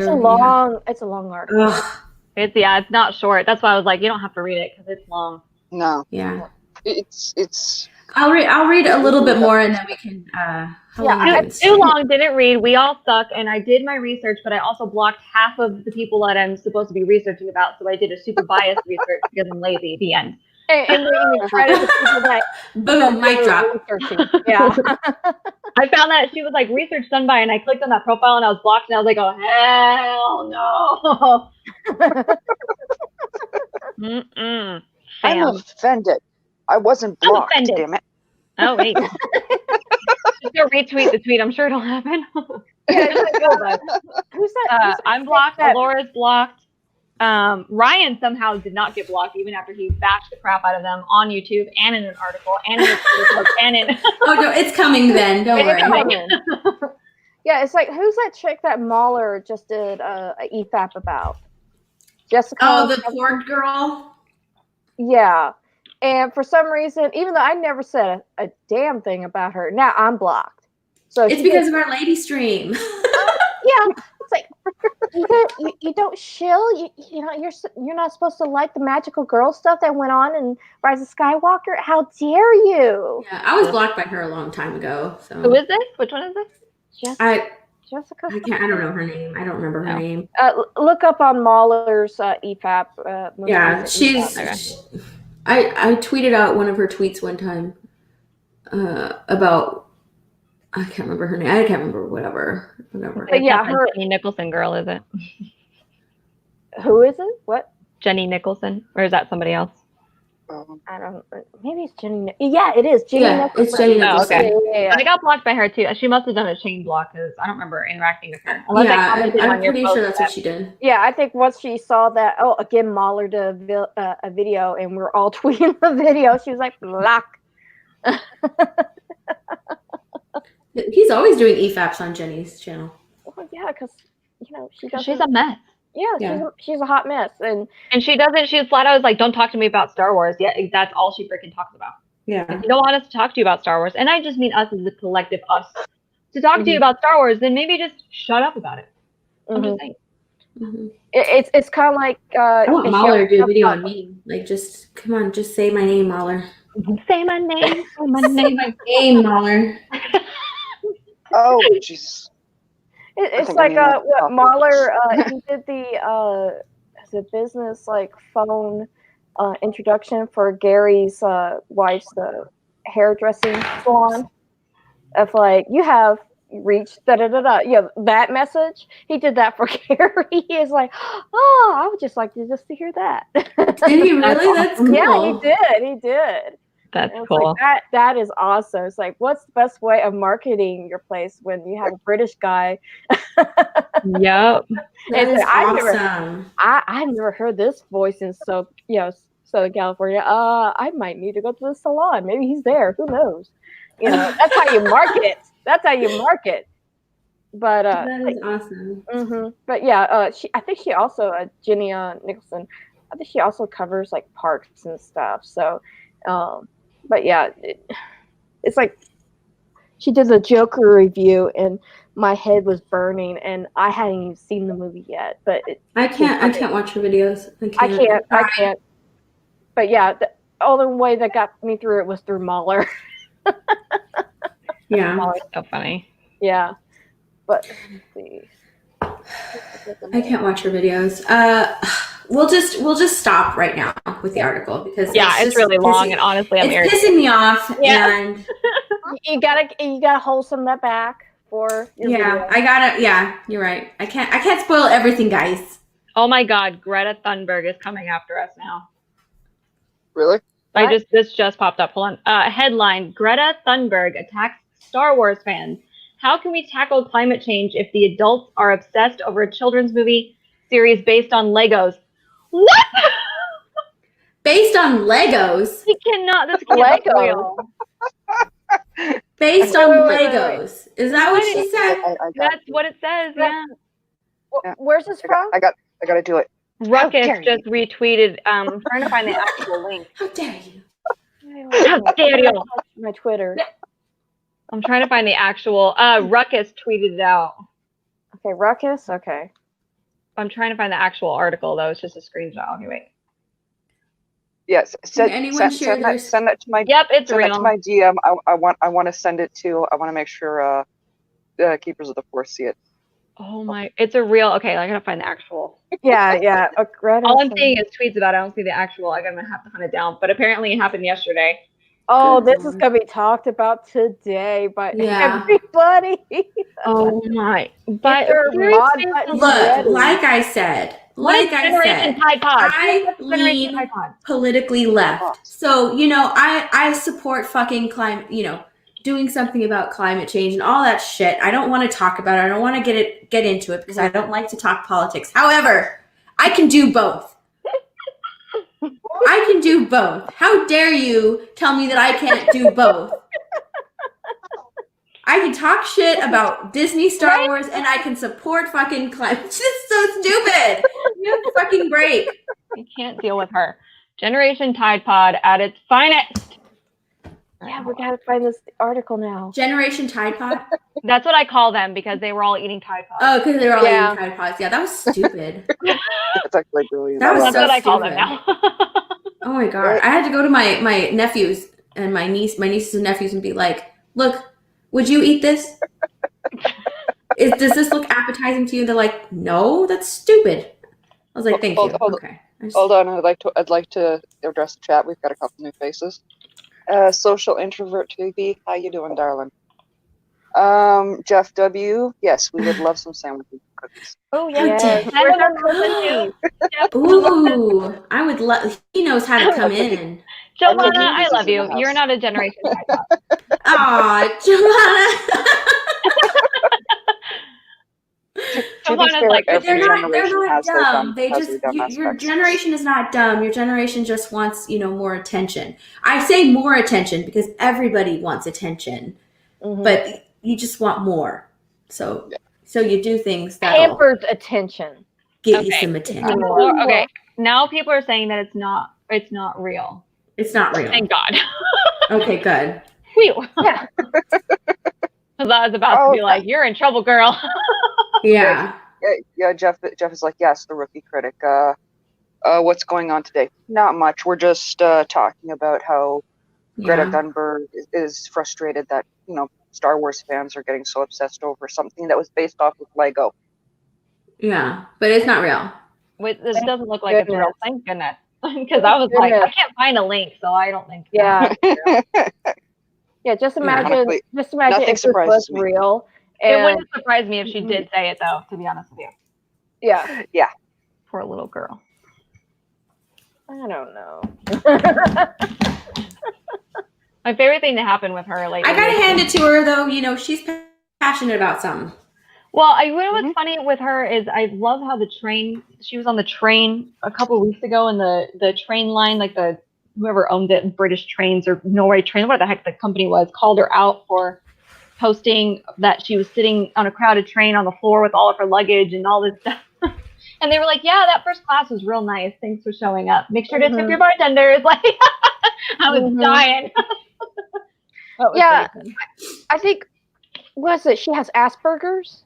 It's a long article. Ugh. It's not short. That's why I was like, you don't have to read it because it's long. No, Yeah. it's. I'll read a little bit more and then we can. How long are we doing? Too long, didn't read. We all suck, and I did my research, but I also blocked half of the people that I'm supposed to be researching about. So I did a super biased research because I'm lazy. The end. And we even credit the people that Boom, mic drop. researching. Yeah. I found that she was like research done by, and I clicked on that profile and I was blocked, and I was like, oh hell no. I'm offended. I wasn't blocked. offended. Damn it. Oh wait. Just go retweet the tweet. I'm sure it'll happen. Who's that? I'm blocked. Laura's blocked. Ryan somehow did not get blocked even after he bashed the crap out of them on YouTube and in an article and in a Twitter post and in. Oh no, it's coming then. Don't worry. Yeah, it's like who's that chick that Mahler just did a EFAP about? Jessica. Oh, the poor girl. Yeah. And for some reason, even though I never said a damn thing about her, now I'm blocked. So it's because of our lady stream. Yeah, it's like you don't shill. You know you're not supposed to like the magical girl stuff that went on in Rise of Skywalker. How dare you? Yeah, I was blocked by her a long time ago. So who is this? Which one is this? Jessica. I don't know her name. I don't remember her name. Look up on Mahler's EFAP. Yeah, I tweeted out one of her tweets one time about I can't remember her name. I can't remember whatever. But yeah, her Jenny Nicholson girl, is it? Who is it? What? Jenny Nicholson, or is that somebody else? I don't. Maybe it's Jenny. Yeah, it is Jenny. Nicholson. It's Jenny Nicholson. Oh, okay. Yeah. I got blocked by her too. She must have done a chain block because I don't remember interacting with her. I'm pretty sure that's what she did. Yeah, I think once she saw that, again, Mahler did a video, and we're all tweeting the video. She was like, block. He's always doing EFAPs on Jenny's channel. Well, yeah, because she's a mess. Yeah, she's a hot mess, and she doesn't. She's flat out like, don't talk to me about Star Wars. Yeah, that's all she freaking talks about. Yeah, if you don't want us to talk to you about Star Wars, and I just mean us as a collective, us to talk to you about Star Wars, then maybe just shut up about it. I'm just saying. It's kind of like I want Mahler to do a video on me. Like, just come on, just say my name, Mahler. Say my name. Say my name, Mahler. Oh, jeez. It's like what Mahler he did the business like phone introduction for Gary's wife's hairdressing salon. Of like, you have reached that message. He did that for Gary. He is like, oh, I would just like to hear that. Did he really? That's cool. Yeah, he did. That's cool. Like, that is awesome. It's like, what's the best way of marketing your place when you have a British guy? Yep. That's awesome. I've never heard this voice in Southern California. I might need to go to the salon. Maybe he's there. Who knows? That's how you market. That's how you market. But that is awesome. Mm-hmm. But yeah, I think she also Jenny Nicholson. I think she also covers like parks and stuff. So. But yeah, it's like she did the Joker review, and my head was burning, and I hadn't even seen the movie yet. But I can't watch her videos. I can't. But yeah, the only way that got me through it was through Mahler. Yeah, Mahler's so funny. Yeah, but let's see. I can't watch her videos. We'll just stop right now with the article because it's really long, and honestly, I'm it's pissing me off. Yeah. And you gotta hold some of that back for your video. I gotta. Yeah, you're right. I can't spoil everything, guys. Oh my God, Greta Thunberg is coming after us now. Really? This just popped up. Hold on. Headline: Greta Thunberg attacks Star Wars fans. How can we tackle climate change if the adults are obsessed over a children's movie series based on Legos? What? Based on Legos? We cannot. This can't be real. Based on Legos. Is that what she said? That's what it says. Yeah. Where's this from? I gotta do it. Ruckus just retweeted. I'm trying to find the actual link. How dare you? How dare you? My Twitter. I'm trying to find the actual. Ruckus tweeted it out. Okay, Ruckus. Okay. I'm trying to find the actual article though. It's just a screenshot. Okay, wait. Yes. Can anyone share their? Send that to my. Yep, it's Send that to real. my DM. I want to send it to. I want to make sure Keepers of the Force see it. Oh my, it's a real. Okay, I gotta find the actual. Yeah. All I'm seeing is tweets about it. I don't see the actual. I'm gonna have to hunt it down. But apparently, it happened yesterday. Oh, Good this is Lord. gonna be talked about today by Yeah. everybody. Oh my! But your mod button Look, ready. like I said, Generation Tide Pod? I Generation lean Tide Pod. politically left. So, I support fucking climate, doing something about climate change and all that shit. I don't want to talk about it. I don't want to get into it because I don't like to talk politics. However, I can do both. I can do both. How dare you tell me that I can't do both? I can talk shit about Disney, Star Wars, and I can support fucking climate. It's just so stupid. You have to fucking break. I can't deal with her. Generation Tide Pod at its finest. Yeah, we gotta find this article now. Generation Tide Pod? That's what I call them because they were all eating Tide Pods. Oh, because they were all Yeah. eating Tide Pods. Yeah, that was stupid. That's actually brilliant. That was That's so what I call them stupid. now. Oh my god. I had to go to my nephews and my nieces and nephews and be like, look, would you eat this? Does this look appetizing to you? They're like, no, that's stupid. I was like, thank you. Okay. Hold on, I'd like to address the chat. We've got a couple new faces. Social introvert TV, how you doing, darling? Jeff W. Yes, we would love some sandwiches and cookies. Oh yeah. Where's our cookies? Ooh, I would love. He knows how to come in. Joanna, cookies I is love in you. the You're house. not a Generation Tide Pod. Aw, Joanna. To be fair, like, every They're generation not has their dumb. They just dumb your aspects. generation is not dumb. Your generation just wants more attention. I say more attention because everybody wants attention, but you just want more. So you do things that Pampered attention. get you some attention. Okay, now people are saying that it's not real. It's not real. Thank God. Okay, good. Whew. Yeah. Because I was about to be like, you're in trouble, girl. Yeah. Yeah, Jeff is like, yes, the rookie critic. What's going on today? Not much. We're just talking about how Greta Thunberg is frustrated that Star Wars fans are getting so obsessed over something that was based off of Lego. Yeah, but it's not real. This doesn't look like it's real. Thank goodness. Because I was like, I can't find a link, so I don't think. Yeah. Yeah, just imagine if this was real. It wouldn't surprise me if she did say it, though, to be honest with you. Yeah. Yeah. Poor little girl. I don't know. My favorite thing to happen with her lately. I gotta hand it to her, though. She's passionate about something. Well, what's funny with her is I love how she was on the train a couple of weeks ago, and the train line, like whoever owned it, British Trains or Norway Train, whatever the heck the company was, called her out for posting that she was sitting on a crowded train on the floor with all of her luggage and all this stuff. And they were like, yeah, that first class was real nice. Thanks for showing up. Make sure to tip your bartenders. Like, I was dying. Yeah, I think, she has Asperger's?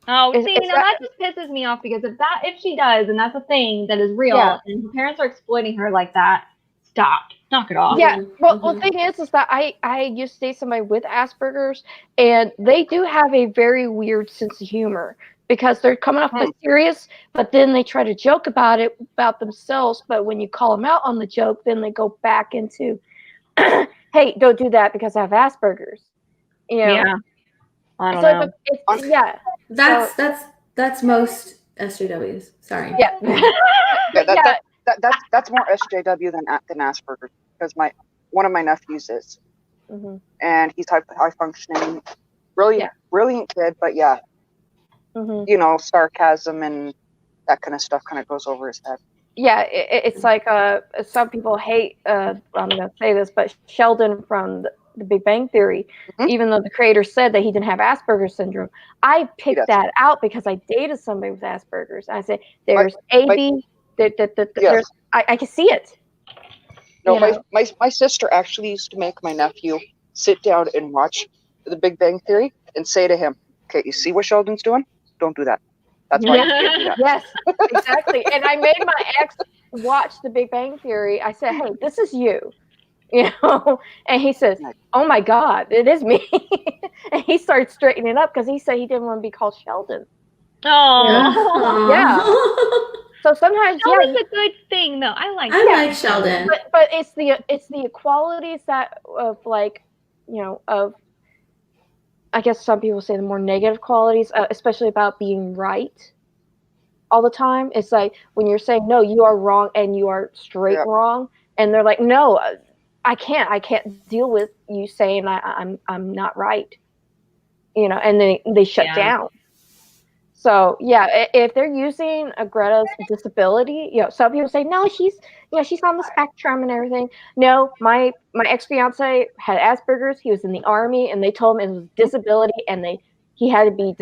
Oh, that just pisses me off because if she does, and that's a thing that is real, and her parents are exploiting her like that, stop. Knock it off. Yeah. Well, the thing is that I used to date somebody with Asperger's, and they do have a very weird sense of humor because they're coming off as serious, but then they try to joke about themselves. But when you call them out on the joke, then they go back into, hey, don't do that because I have Asperger's. Yeah. I don't know. That's most SJWs. Sorry. Yeah. That's more SJW than Asperger's because one of my nephews is, and he's high functioning, brilliant kid, but sarcasm and that kind of stuff kind of goes over his head. Yeah, it's like some people hate. I'm going to say this, but Sheldon from the Big Bang Theory, even though the creator said that he didn't have Asperger's syndrome, I picked that out because I dated somebody with Asperger's. I said, "There's AB." I can see it. No, You know. my sister actually used to make my nephew sit down and watch The Big Bang Theory and say to him, "Okay, you see what Sheldon's doing? Don't do that. That's why you can't do that." Yes, exactly. And I made my ex watch The Big Bang Theory. I said, "Hey, this is you," you know, and he says, "Oh my God, it is me." And he started straightening up because he said he didn't want to be called Sheldon. Oh, Yeah. So sometimes, Sheldon's a good thing, though. I like. I like Sheldon. but it's the qualities that of like, you know, of I guess some people say the more negative qualities, especially about being right all the time. It's like when you're saying no, you are wrong and you are straight wrong, and they're like, no, I can't deal with you saying I'm not right, you know, and they shut down. So yeah, if they're using a Greta's disability, you know, some people say no, she's on the spectrum and everything. No, my ex-fiance had Asperger's. He was in the army, and they told him it was disability, and he had to be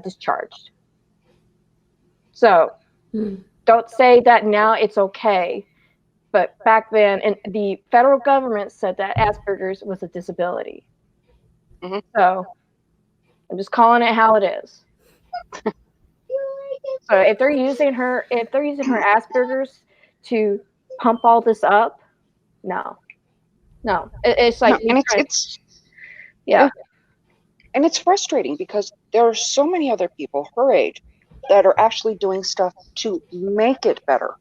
discharged. So don't say that now it's okay, but back then, and the federal government said that Asperger's was a disability. So I'm just calling it how it is. So if they're using her Asperger's to pump all this up, no, it's like and it's and it's frustrating because there are so many other people her age that are actually doing stuff to make it better,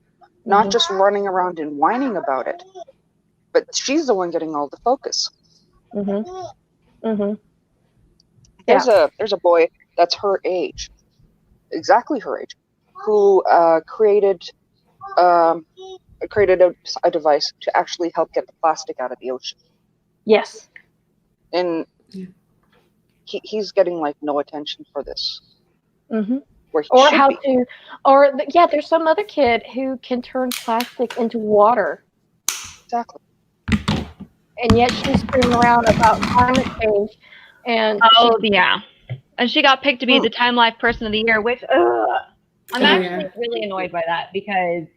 not just running around and whining about it. But she's the one getting all the focus. There's a boy that's her age, exactly her age, who created a device to actually help get the plastic out of the ocean. Yes. And he's getting like no attention for this. There's some other kid who can turn plastic into water. Exactly. And yet she's screaming around about climate change. And and she got picked to be the Time Life Person of the Year, which I'm actually really annoyed by that because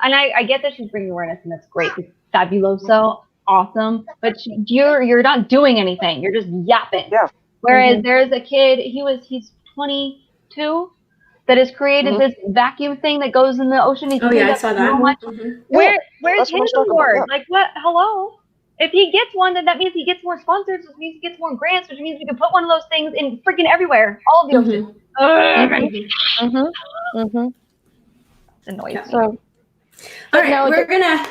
I get that she's bringing awareness and that's great. It's fabuloso, awesome, but you're not doing anything. You're just yapping. Yeah. Whereas there's a kid, he's 22, that has created this vacuum thing that goes in the ocean. I saw that. Where's his award? Like what? Hello. If he gets one, then that means he gets more sponsors, which means he gets more grants, which means we can put one of those things in freaking everywhere, all of the ocean. Annoys me. All right, we're gonna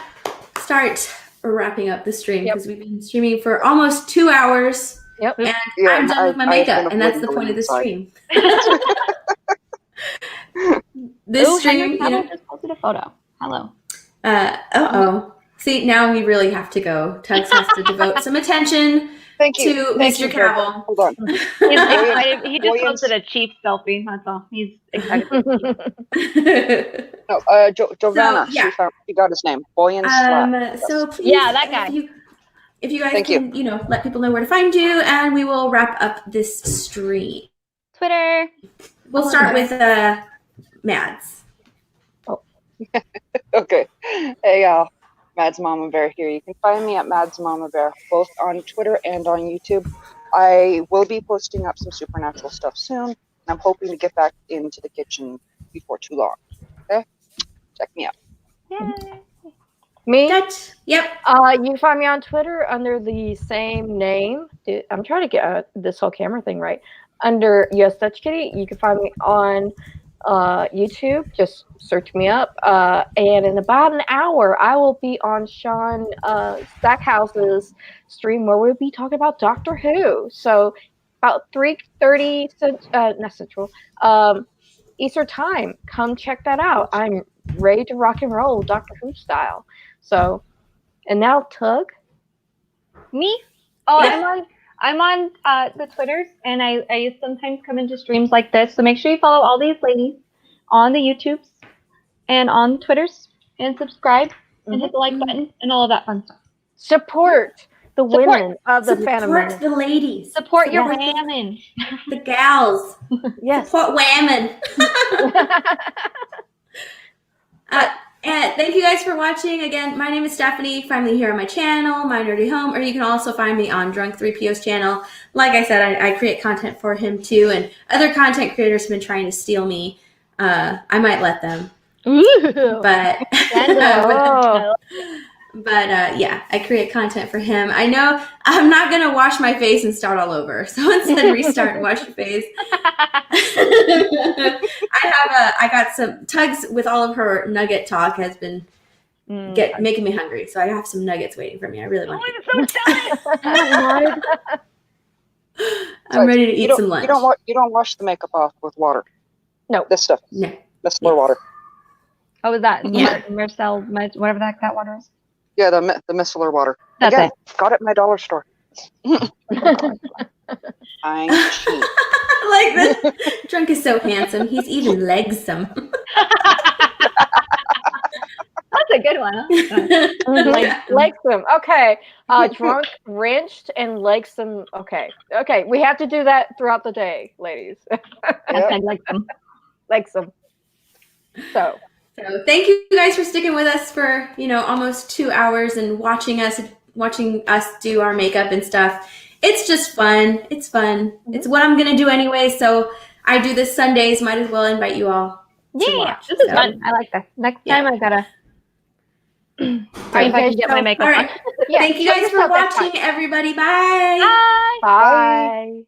start wrapping up the stream because we've been streaming for almost 2 hours. Yep. And I'm done with my makeup, and that's the point of the stream. This stream, just posted a photo. Hello. See, now we really have to go. Tugs has to devote some attention to Mr. Cavill. Hold on. He's excited. He just posted a cheap selfie. That's all. He's excited. Giovanna. She got his name. So please, that guy. If you guys can, let people know where to find you, and we will wrap up this stream. Twitter. We'll start with Mads. Okay. Hey, y'all. Mads Mama Bear here. You can find me at Mads Mama Bear, both on Twitter and on YouTube. I will be posting up some supernatural stuff soon. I'm hoping to get back into the kitchen before too long. Okay? Check me out. Yay. Me? Yep. You can find me on Twitter under the same name. I'm trying to get this whole camera thing right. Under US Dutch Kitty. You can find me on YouTube. Just search me up. And in about an hour, I will be on Sean Stackhouse's stream where we'll be talking about Doctor Who. So about 3:30 not Central, Eastern time. Come check that out. I'm ready to rock and roll Doctor Who style. So, and now Tug. Me? Oh, yeah. I'm on the Twitters, and I sometimes come into streams like this. So make sure you follow all these ladies on the YouTubes and on Twitters, and subscribe and hit the like button and all of that fun stuff. Support the women of the Fandom. Support the ladies. Support your women. The gals. Yes. Support women. And thank you guys for watching. Again, my name is Stephanie. Find me here on my channel, My Nerdy Home, or you can also find me on Drunk3PO's channel. Like I said, I create content for him too, and other content creators have been trying to steal me. I might let them. Ooh. But Oh. yeah, I create content for him. I know I'm not gonna wash my face and start all over. So instead, restart and wash your face. I got some Tugs with all of her nugget talk has been making me hungry. So I have some nuggets waiting for me. I really want to eat. I'm ready to eat some lunch. You don't wash the makeup off with water. No. This stuff. No. Micellar water. Oh, was that Yeah. Marcel, whatever that water is? Yeah, the micellar water. That's Again, got it in my dollar store. I'm cheap. Like this. Drunk is so handsome. He's even legsome. That's a good one. Huh? Legsome. Okay. Drunk, wrenched, and legsome. Okay. We have to do that throughout the day, ladies. I like them. Legsome. So thank you guys for sticking with us for almost 2 hours and watching us do our makeup and stuff. It's just fun. It's fun. It's what I'm gonna do anyway. So I do this Sundays. Might as well invite you all. To watch. This is fun. I like that. Next time I gotta. If I can get my makeup on. Yeah, thank you guys for watching, everybody. Bye. Bye.